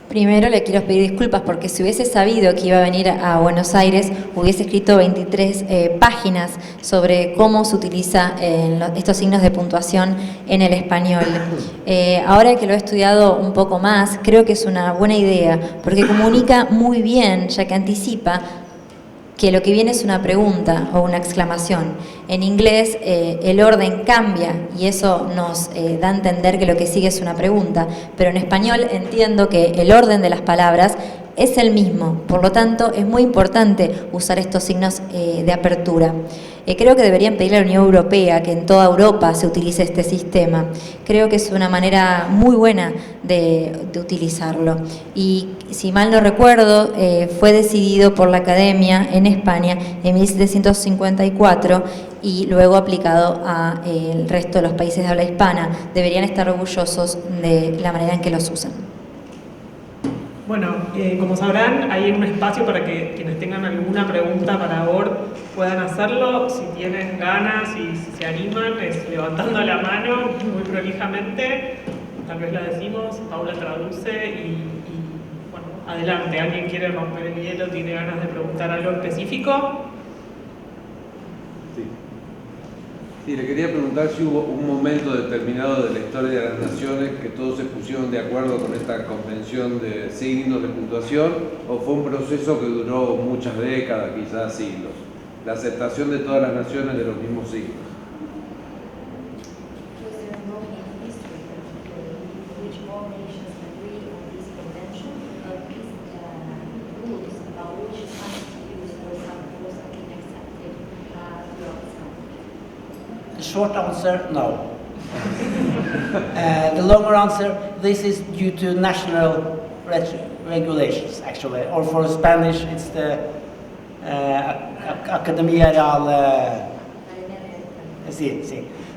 S4: Primero le quiero pedir disculpas porque si hubiese sabido que iba a venir a Buenos Aires, hubiese escrito 23 páginas sobre cómo se utiliza estos signos de puntuación en el español. Ahora que lo he estudiado un poco más, creo que es una buena idea porque comunica muy bien, ya que anticipa que lo que viene es una pregunta o una exclamación. En inglés el orden cambia y eso nos da a entender que lo que sigue es una pregunta, pero en español entiendo que el orden de las palabras es el mismo, por lo tanto es muy importante usar estos signos de apertura. Creo que deberían pedirle a la Unión Europea que en toda Europa se utilice este sistema. Creo que es una manera muy buena de utilizarlo. Y si mal no recuerdo, fue decidido por la Academia en España en 1754 y luego aplicado al resto de los países de habla hispana. Deberían estar orgullosos de la manera en que los usan.
S2: Bueno, como sabrán, hay un espacio para que quienes tengan alguna pregunta para Bord puedan hacerlo. Si tienen ganas y si se animan, es levantando la mano muy prolijamente. Tal vez la decimos, Paula traduce y bueno, adelante. ¿Alguien quiere romper el hielo? ¿Tiene ganas de preguntar algo específico?
S6: Sí, le quería preguntar si hubo un momento determinado de la historia de las naciones que todos se pusieron de acuerdo con esta convención de signos de puntuación, o fue un proceso que duró muchas décadas, quizás siglos, la aceptación de todas las naciones de los mismos signos.
S5: Was there a moment in history in which all nations agreed on this convention of these rules about which signs to use or something accepted throughout time?
S3: The short answer, no. The longer answer, this is due to national regulations, actually, or for Spanish, it's the Academia Real. See.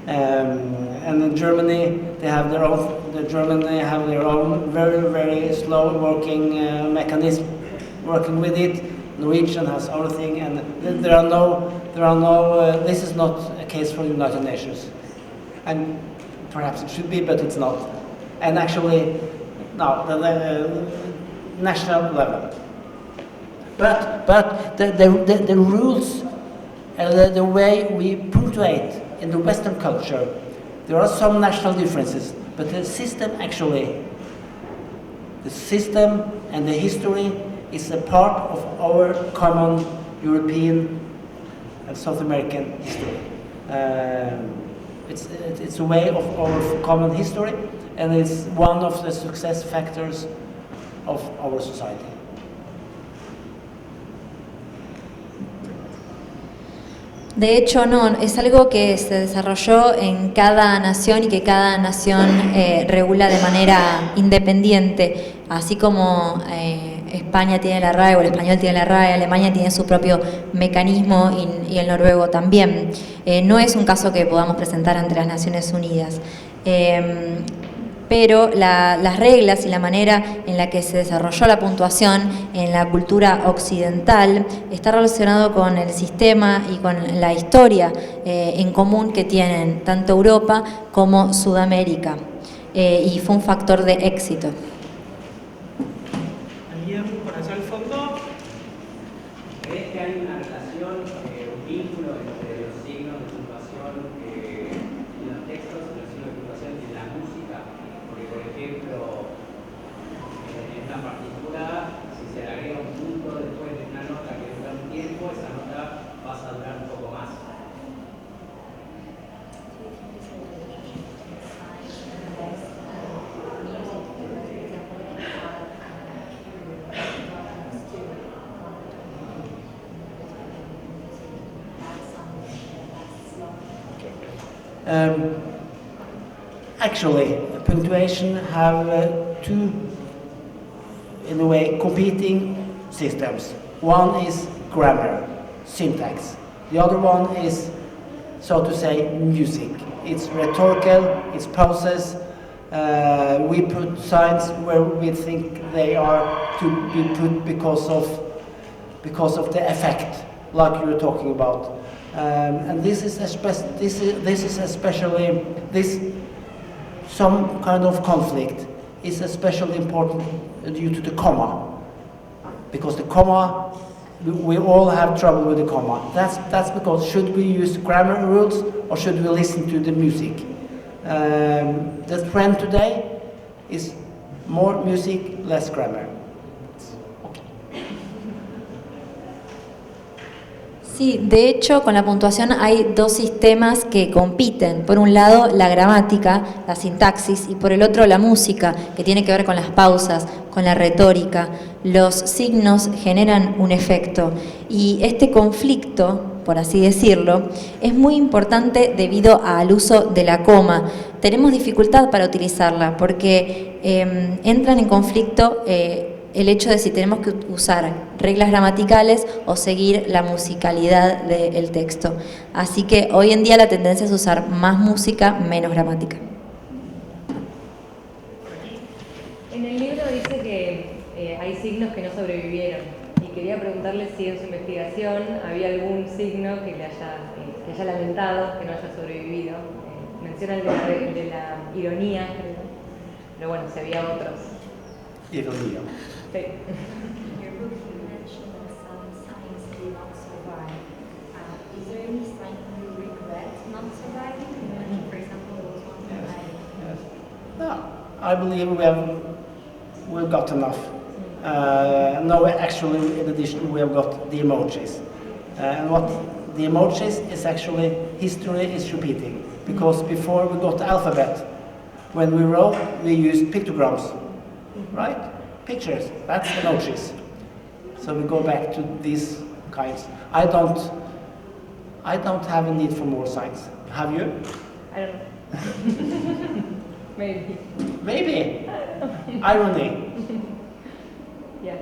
S3: And in Germany, they have their own. Germany have their own very slow working mechanism, working with it. Norwegian has other thing, and there are no. This is not a case for the United Nations, and perhaps it should be, but it's not. And actually, no, the national level. But the rules, the way we punctuate in the Western culture, there are some national differences, but the system and the history is a part of our common European and South American history. It's a way of our common history, and it's one of the success factors of our society.
S4: De hecho, no, es algo que se desarrolló en cada nación y que cada nación regula de manera independiente, así como España tiene la RAE o el español tiene la RAE, Alemania tiene su propio mecanismo y el noruego también. No es un caso que podamos presentar ante las Naciones Unidas. Pero las reglas y la manera en la que se desarrolló la puntuación en la cultura occidental está relacionado con el sistema y con la historia en común que tienen tanto Europa como Sudamérica, y fue un factor de éxito.
S2: ¿Alguien por allá al fondo?
S7: ¿Crees que hay una relación, un vínculo entre los signos de puntuación y los textos, los signos de puntuación y la música? Porque, por ejemplo, en una partitura, si se le agrega un punto después de una nota que dura un tiempo, esa nota pasa a durar un poco más.
S3: Actually, punctuation have two, in a way, competing systems. One is grammar, syntax. The other one is, so to say, music. It's rhetorical, it's pauses. We put signs where we think they are to be put because of the effect, like you were talking about. And this is especially some kind of conflict is especially important due to the comma, because the comma, we all have trouble with the comma. That's because should we use grammar rules or should we listen to the music? The trend today is more music, less grammar.
S4: Sí, de hecho, con la puntuación hay dos sistemas que compiten. Por un lado, la gramática, la sintaxis, y por el otro, la música, que tiene que ver con las pausas, con la retórica. Los signos generan un efecto. Y este conflicto, por así decirlo, es muy importante debido al uso de la coma. Tenemos dificultad para utilizarla porque entran en conflicto el hecho de si tenemos que usar reglas gramaticales o seguir la musicalidad del texto. Así que hoy en día la tendencia es usar más música, menos gramática.
S8: En el libro dice que hay signos que no sobrevivieron y quería preguntarle si en su investigación había algún signo que haya lamentado que no haya sobrevivido. Menciona el de la ironía, creo, pero bueno, si había otros.
S3: Ironía.
S8: Sí.
S5: In your book, you mentioned that some signs do not survive. Is there any sign you regret not surviving? You mentioned, for example, there was one that
S3: Yes. No, I believe we've got enough. No, actually, in addition, we have got the emojis. And what the emojis is actually, history is repeating. Because before we got the alphabet, when we wrote, we used pictograms, right? Pictures, that's emojis. So we go back to these kinds. I don't have a need for more signs. Have you?
S8: I don't know. Maybe.
S3: Maybe. Irony.
S8: Yeah.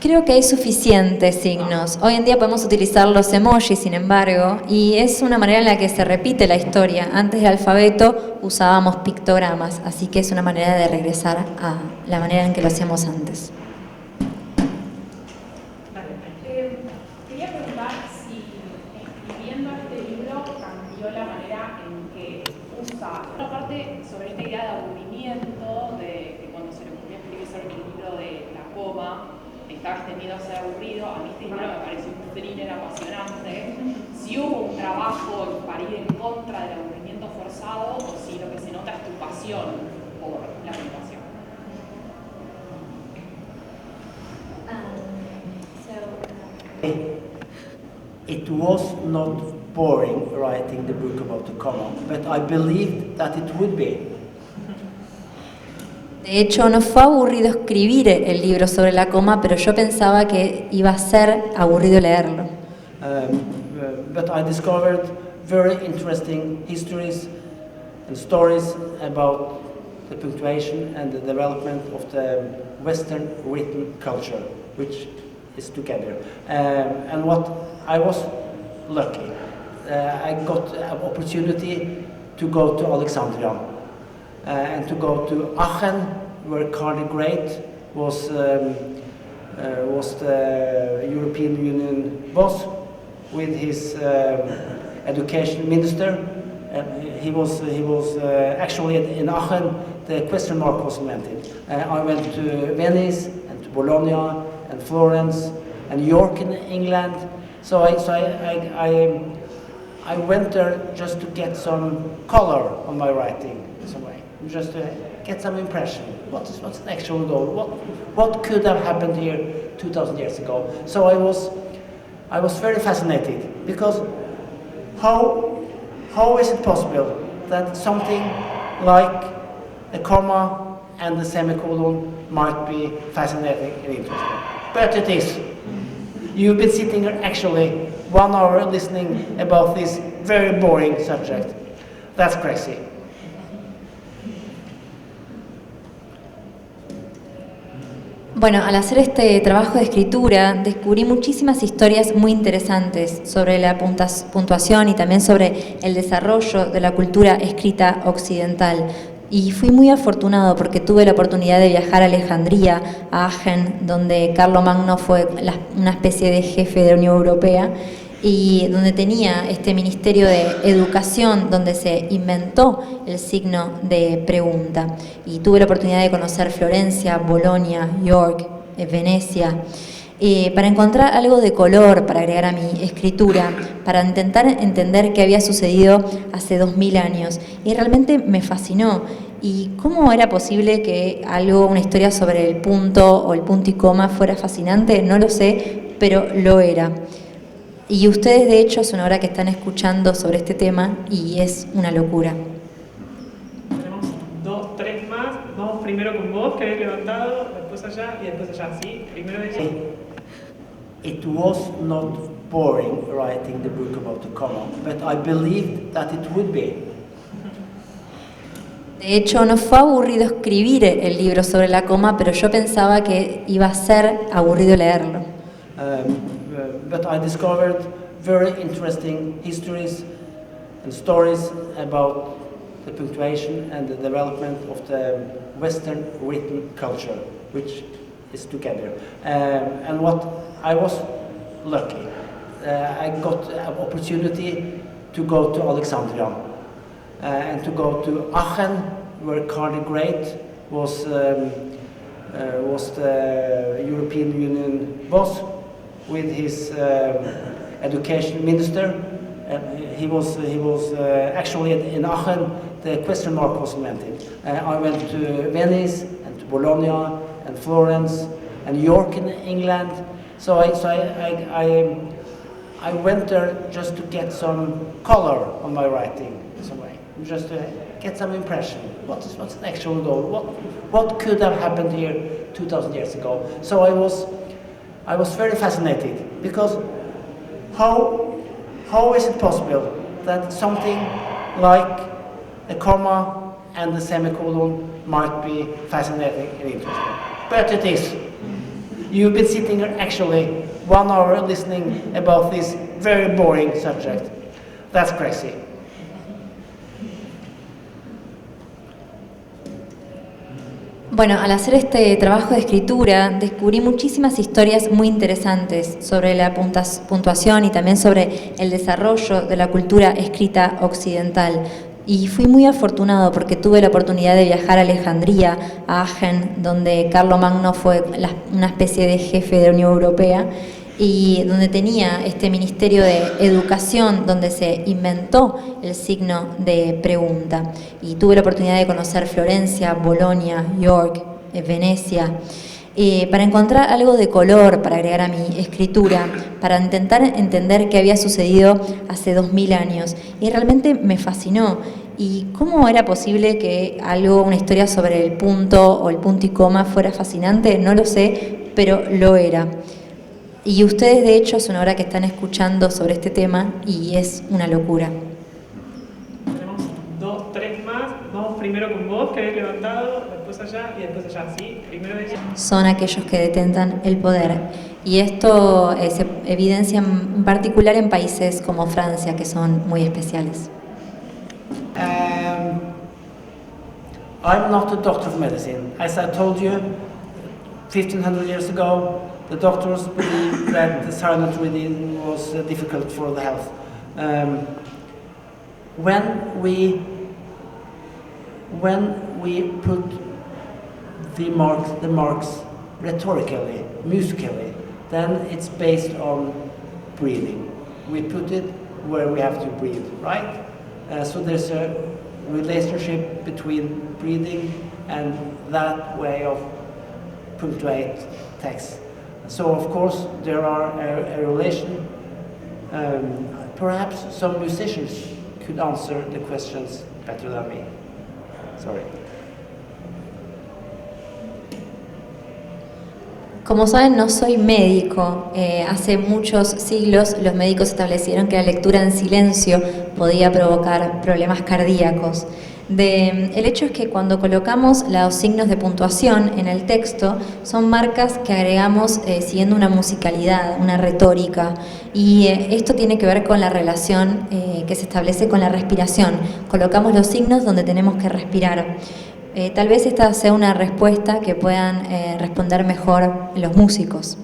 S4: Creo que hay suficientes signos. Hoy en día podemos utilizar los emojis, sin embargo, y es una manera en la que se repite la historia. Antes del alfabeto usábamos pictogramas, así que es una manera de regresar a la manera en que lo hacíamos antes.
S9: Quería preguntar si escribiendo este libro cambió la manera en que usa una parte sobre esta idea de aburrimiento, de que cuando se le ocurrió escribir sobre el libro de la coma, estaba extendido a ser aburrido. A mí este libro me pareció un thriller apasionante. Si hubo un trabajo para ir en contra del aburrimiento forzado o si lo que se nota es tu pasión por la meditación.
S3: It was not boring writing the book about the comma, but I believed that it would be.
S4: De hecho, no fue aburrido escribir el libro sobre la coma, pero yo pensaba que iba a ser aburrido leerlo.
S3: But I discovered very interesting histories and stories about the punctuation and the development of the Western written culture, which is together. And what I was lucky, I got an opportunity to go to Alexandria and to go to Aachen, where Karl the Great was the European Union boss with his education minister. He was actually in Aachen. The question mark was invented. I went to Venice and to Bologna and Florence and York in England. So I went there just to get some color on my writing in some way, just to get some impression. What's an actual goal? What could have happened here 2,000 years ago? So I was very fascinated because how is it possible that something like a comma and a semicolon might be fascinating and interesting? But it is. You've been sitting here actually 1 hour listening about this very boring subject. That's crazy.
S4: Bueno, al hacer este trabajo de escritura descubrí muchísimas historias muy interesantes sobre la puntuación y también sobre el desarrollo de la cultura escrita occidental. Y fui muy afortunado porque tuve la oportunidad de viajar a Alejandría, a Aachen, donde Carlomagno fue una especie de jefe de la Unión Europea y donde tenía este ministerio de educación donde se inventó el signo de pregunta. Y tuve la oportunidad de conocer Florencia, Bolonia, York, Venecia, para encontrar algo de color para agregar a mi escritura, para intentar entender qué había sucedido hace 2000 años. Y realmente me fascinó. ¿Y cómo era posible que una historia sobre el punto o el punto y coma fuera fascinante? No lo sé, pero lo era. Y ustedes, de hecho, hace una hora que están escuchando sobre este tema y es una locura.
S2: Tenemos 2, 3 más. Vamos primero con vos, que habéis levantado, después allá y después allá. ¿Sí? Primero ella.
S3: It was not boring writing the book about the comma, but I believed that it would be.
S4: De hecho, no fue aburrido escribir el libro sobre la coma, pero yo pensaba que iba a ser aburrido leerlo.
S3: But I discovered very interesting histories and stories about the punctuation and the development of the Western written culture, which is together. And what I was lucky, I got an opportunity to go to Alexandria and to go to Aachen, where Karl the Great was the European Union boss with his education minister. He was actually in Aachen. The question mark was invented. I went to Venice and to Bologna and Florence and York in England. So I went there just to get some color on my writing in some way, just to get some impression. What's an actual goal? What could have happened here 2,000 years ago? So I was very fascinated because how is it possible that something like a comma and the semicolon might be fascinating and interesting. But it is. You've been sitting here actually 1 hour listening about this very boring subject. That's crazy.
S4: Bueno, al hacer este trabajo de escritura descubrí muchísimas historias muy interesantes sobre la puntuación y también sobre el desarrollo de la cultura escrita occidental. Y fui muy afortunado porque tuve la oportunidad de viajar a Alejandría, a Aachen, donde Carlomagno fue una especie de jefe de la Unión Europea y donde tenía este ministerio de educación donde se inventó el signo de pregunta. Y tuve la oportunidad de conocer Florencia, Bolonia, York, Venecia, para encontrar algo de color para agregar a mi escritura, para intentar entender qué había sucedido hace 2000 años. Y realmente me fascinó. ¿Y cómo era posible que una historia sobre el punto o el punto y coma fuera fascinante? No lo sé, pero lo era. Y ustedes, de hecho, es una hora que están escuchando sobre este tema y es una locura.
S2: Tenemos 2, 3 más. Vamos primero con vos, que habéis levantado, después allá y después allá. ¿Sí? Primero ella.
S4: Son aquellos que detentan el poder. Y esto se evidencia en particular en países como Francia, que son muy especiales.
S3: I'm not a doctor of medicine. As I told you, 1500 years ago, the doctors believed that the silent reading was difficult for the health. When we put the marks rhetorically, musically, then it's based on breathing. We put it where we have to breathe, right? So there's a relationship between breathing and that way of punctuate text. So of course there are a relation. Perhaps some musicians could answer the questions better than me. Sorry.
S4: Como saben, no soy médico. Hace muchos siglos los médicos establecieron que la lectura en silencio podía provocar problemas cardíacos. El hecho es que cuando colocamos los signos de puntuación en el texto, son marcas que agregamos siguiendo una musicalidad, una retórica, y esto tiene que ver con la relación que se establece con la respiración. Colocamos los signos donde tenemos que respirar. Tal vez esta sea una respuesta que puedan responder mejor los músicos.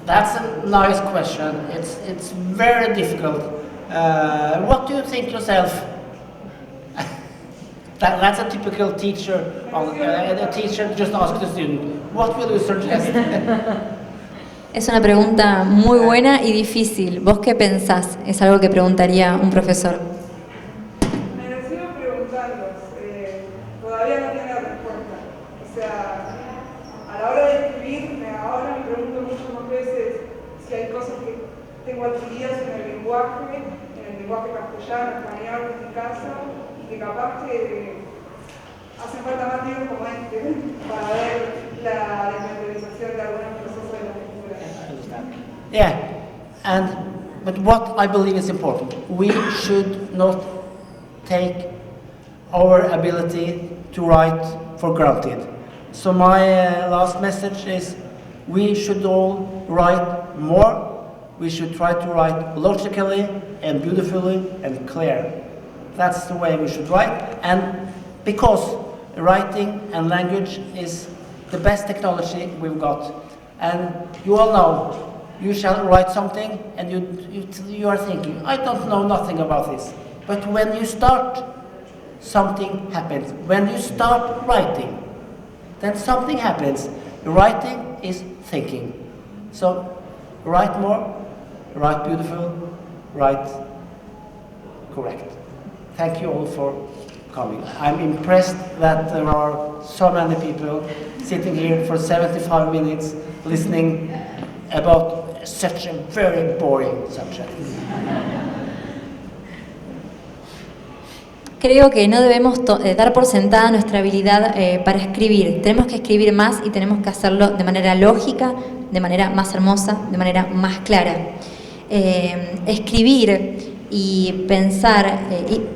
S3: That's a nice question. It's very difficult. What do you think yourself? That's a typical teacher. A teacher just asks the student, what will you suggest?
S4: Es una pregunta muy buena y difícil. ¿Vos qué pensás? Es algo que preguntaría un profesor.
S10: Me sigo preguntando, todavía no tiene respuesta. O sea, a la hora de escribir, ahora me pregunto muchas más veces si hay cosas que tengo adquiridas en el lenguaje castellano, español, en mi casa, y que capaz que hacen falta más libros como este para ver la desmaterialización de algunos procesos de la lectura.
S3: Yeah, but what I believe is important, we should not take our ability to write for granted. So my last message is, we should all write more. We should try to write logically and beautifully and clear. That's the way we should write, and because writing and language is the best technology we've got. And you all know, you shall write something and you are thinking, I don't know nothing about this. But when you start, something happens. When you start writing, then something happens. Writing is thinking. So write more, write beautiful, write correct. Thank you all for coming. I'm impressed that there are so many people sitting here for 75 minutes listening about such a very boring subject.
S4: Creo que no debemos dar por sentada nuestra habilidad para escribir. Tenemos que escribir más y tenemos que hacerlo de manera lógica, de manera más hermosa, de manera más clara. Escribir y pensar,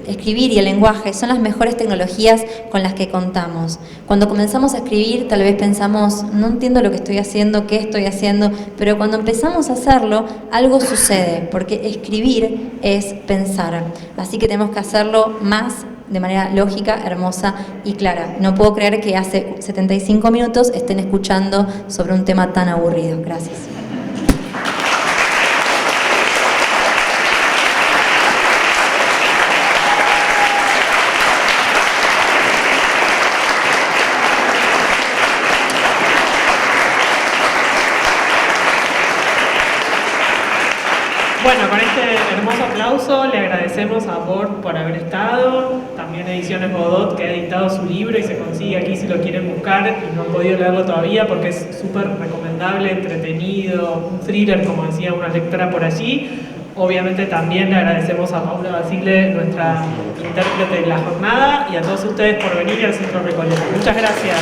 S4: escribir y el lenguaje son las mejores tecnologías con las que contamos. Cuando comenzamos a escribir, tal vez pensamos, no entiendo lo que estoy haciendo, qué estoy haciendo, pero cuando empezamos a hacerlo, algo sucede, porque escribir es pensar. Así que tenemos que hacerlo más de manera lógica, hermosa y clara. No puedo creer que hace 75 minutos estén escuchando sobre un tema tan aburrido. Gracias.
S2: Bueno, con este hermoso aplauso le agradecemos a Bord por haber estado, también Ediciones Godot, que ha editado su libro y se consigue aquí si lo quieren buscar y no han podido leerlo todavía porque es súper recomendable, entretenido, un thriller, como decía una lectora por allí. Obviamente también le agradecemos a Paula Basile, nuestra intérprete de la jornada, y a todos ustedes por venir al Centro Recoleta. Muchas gracias.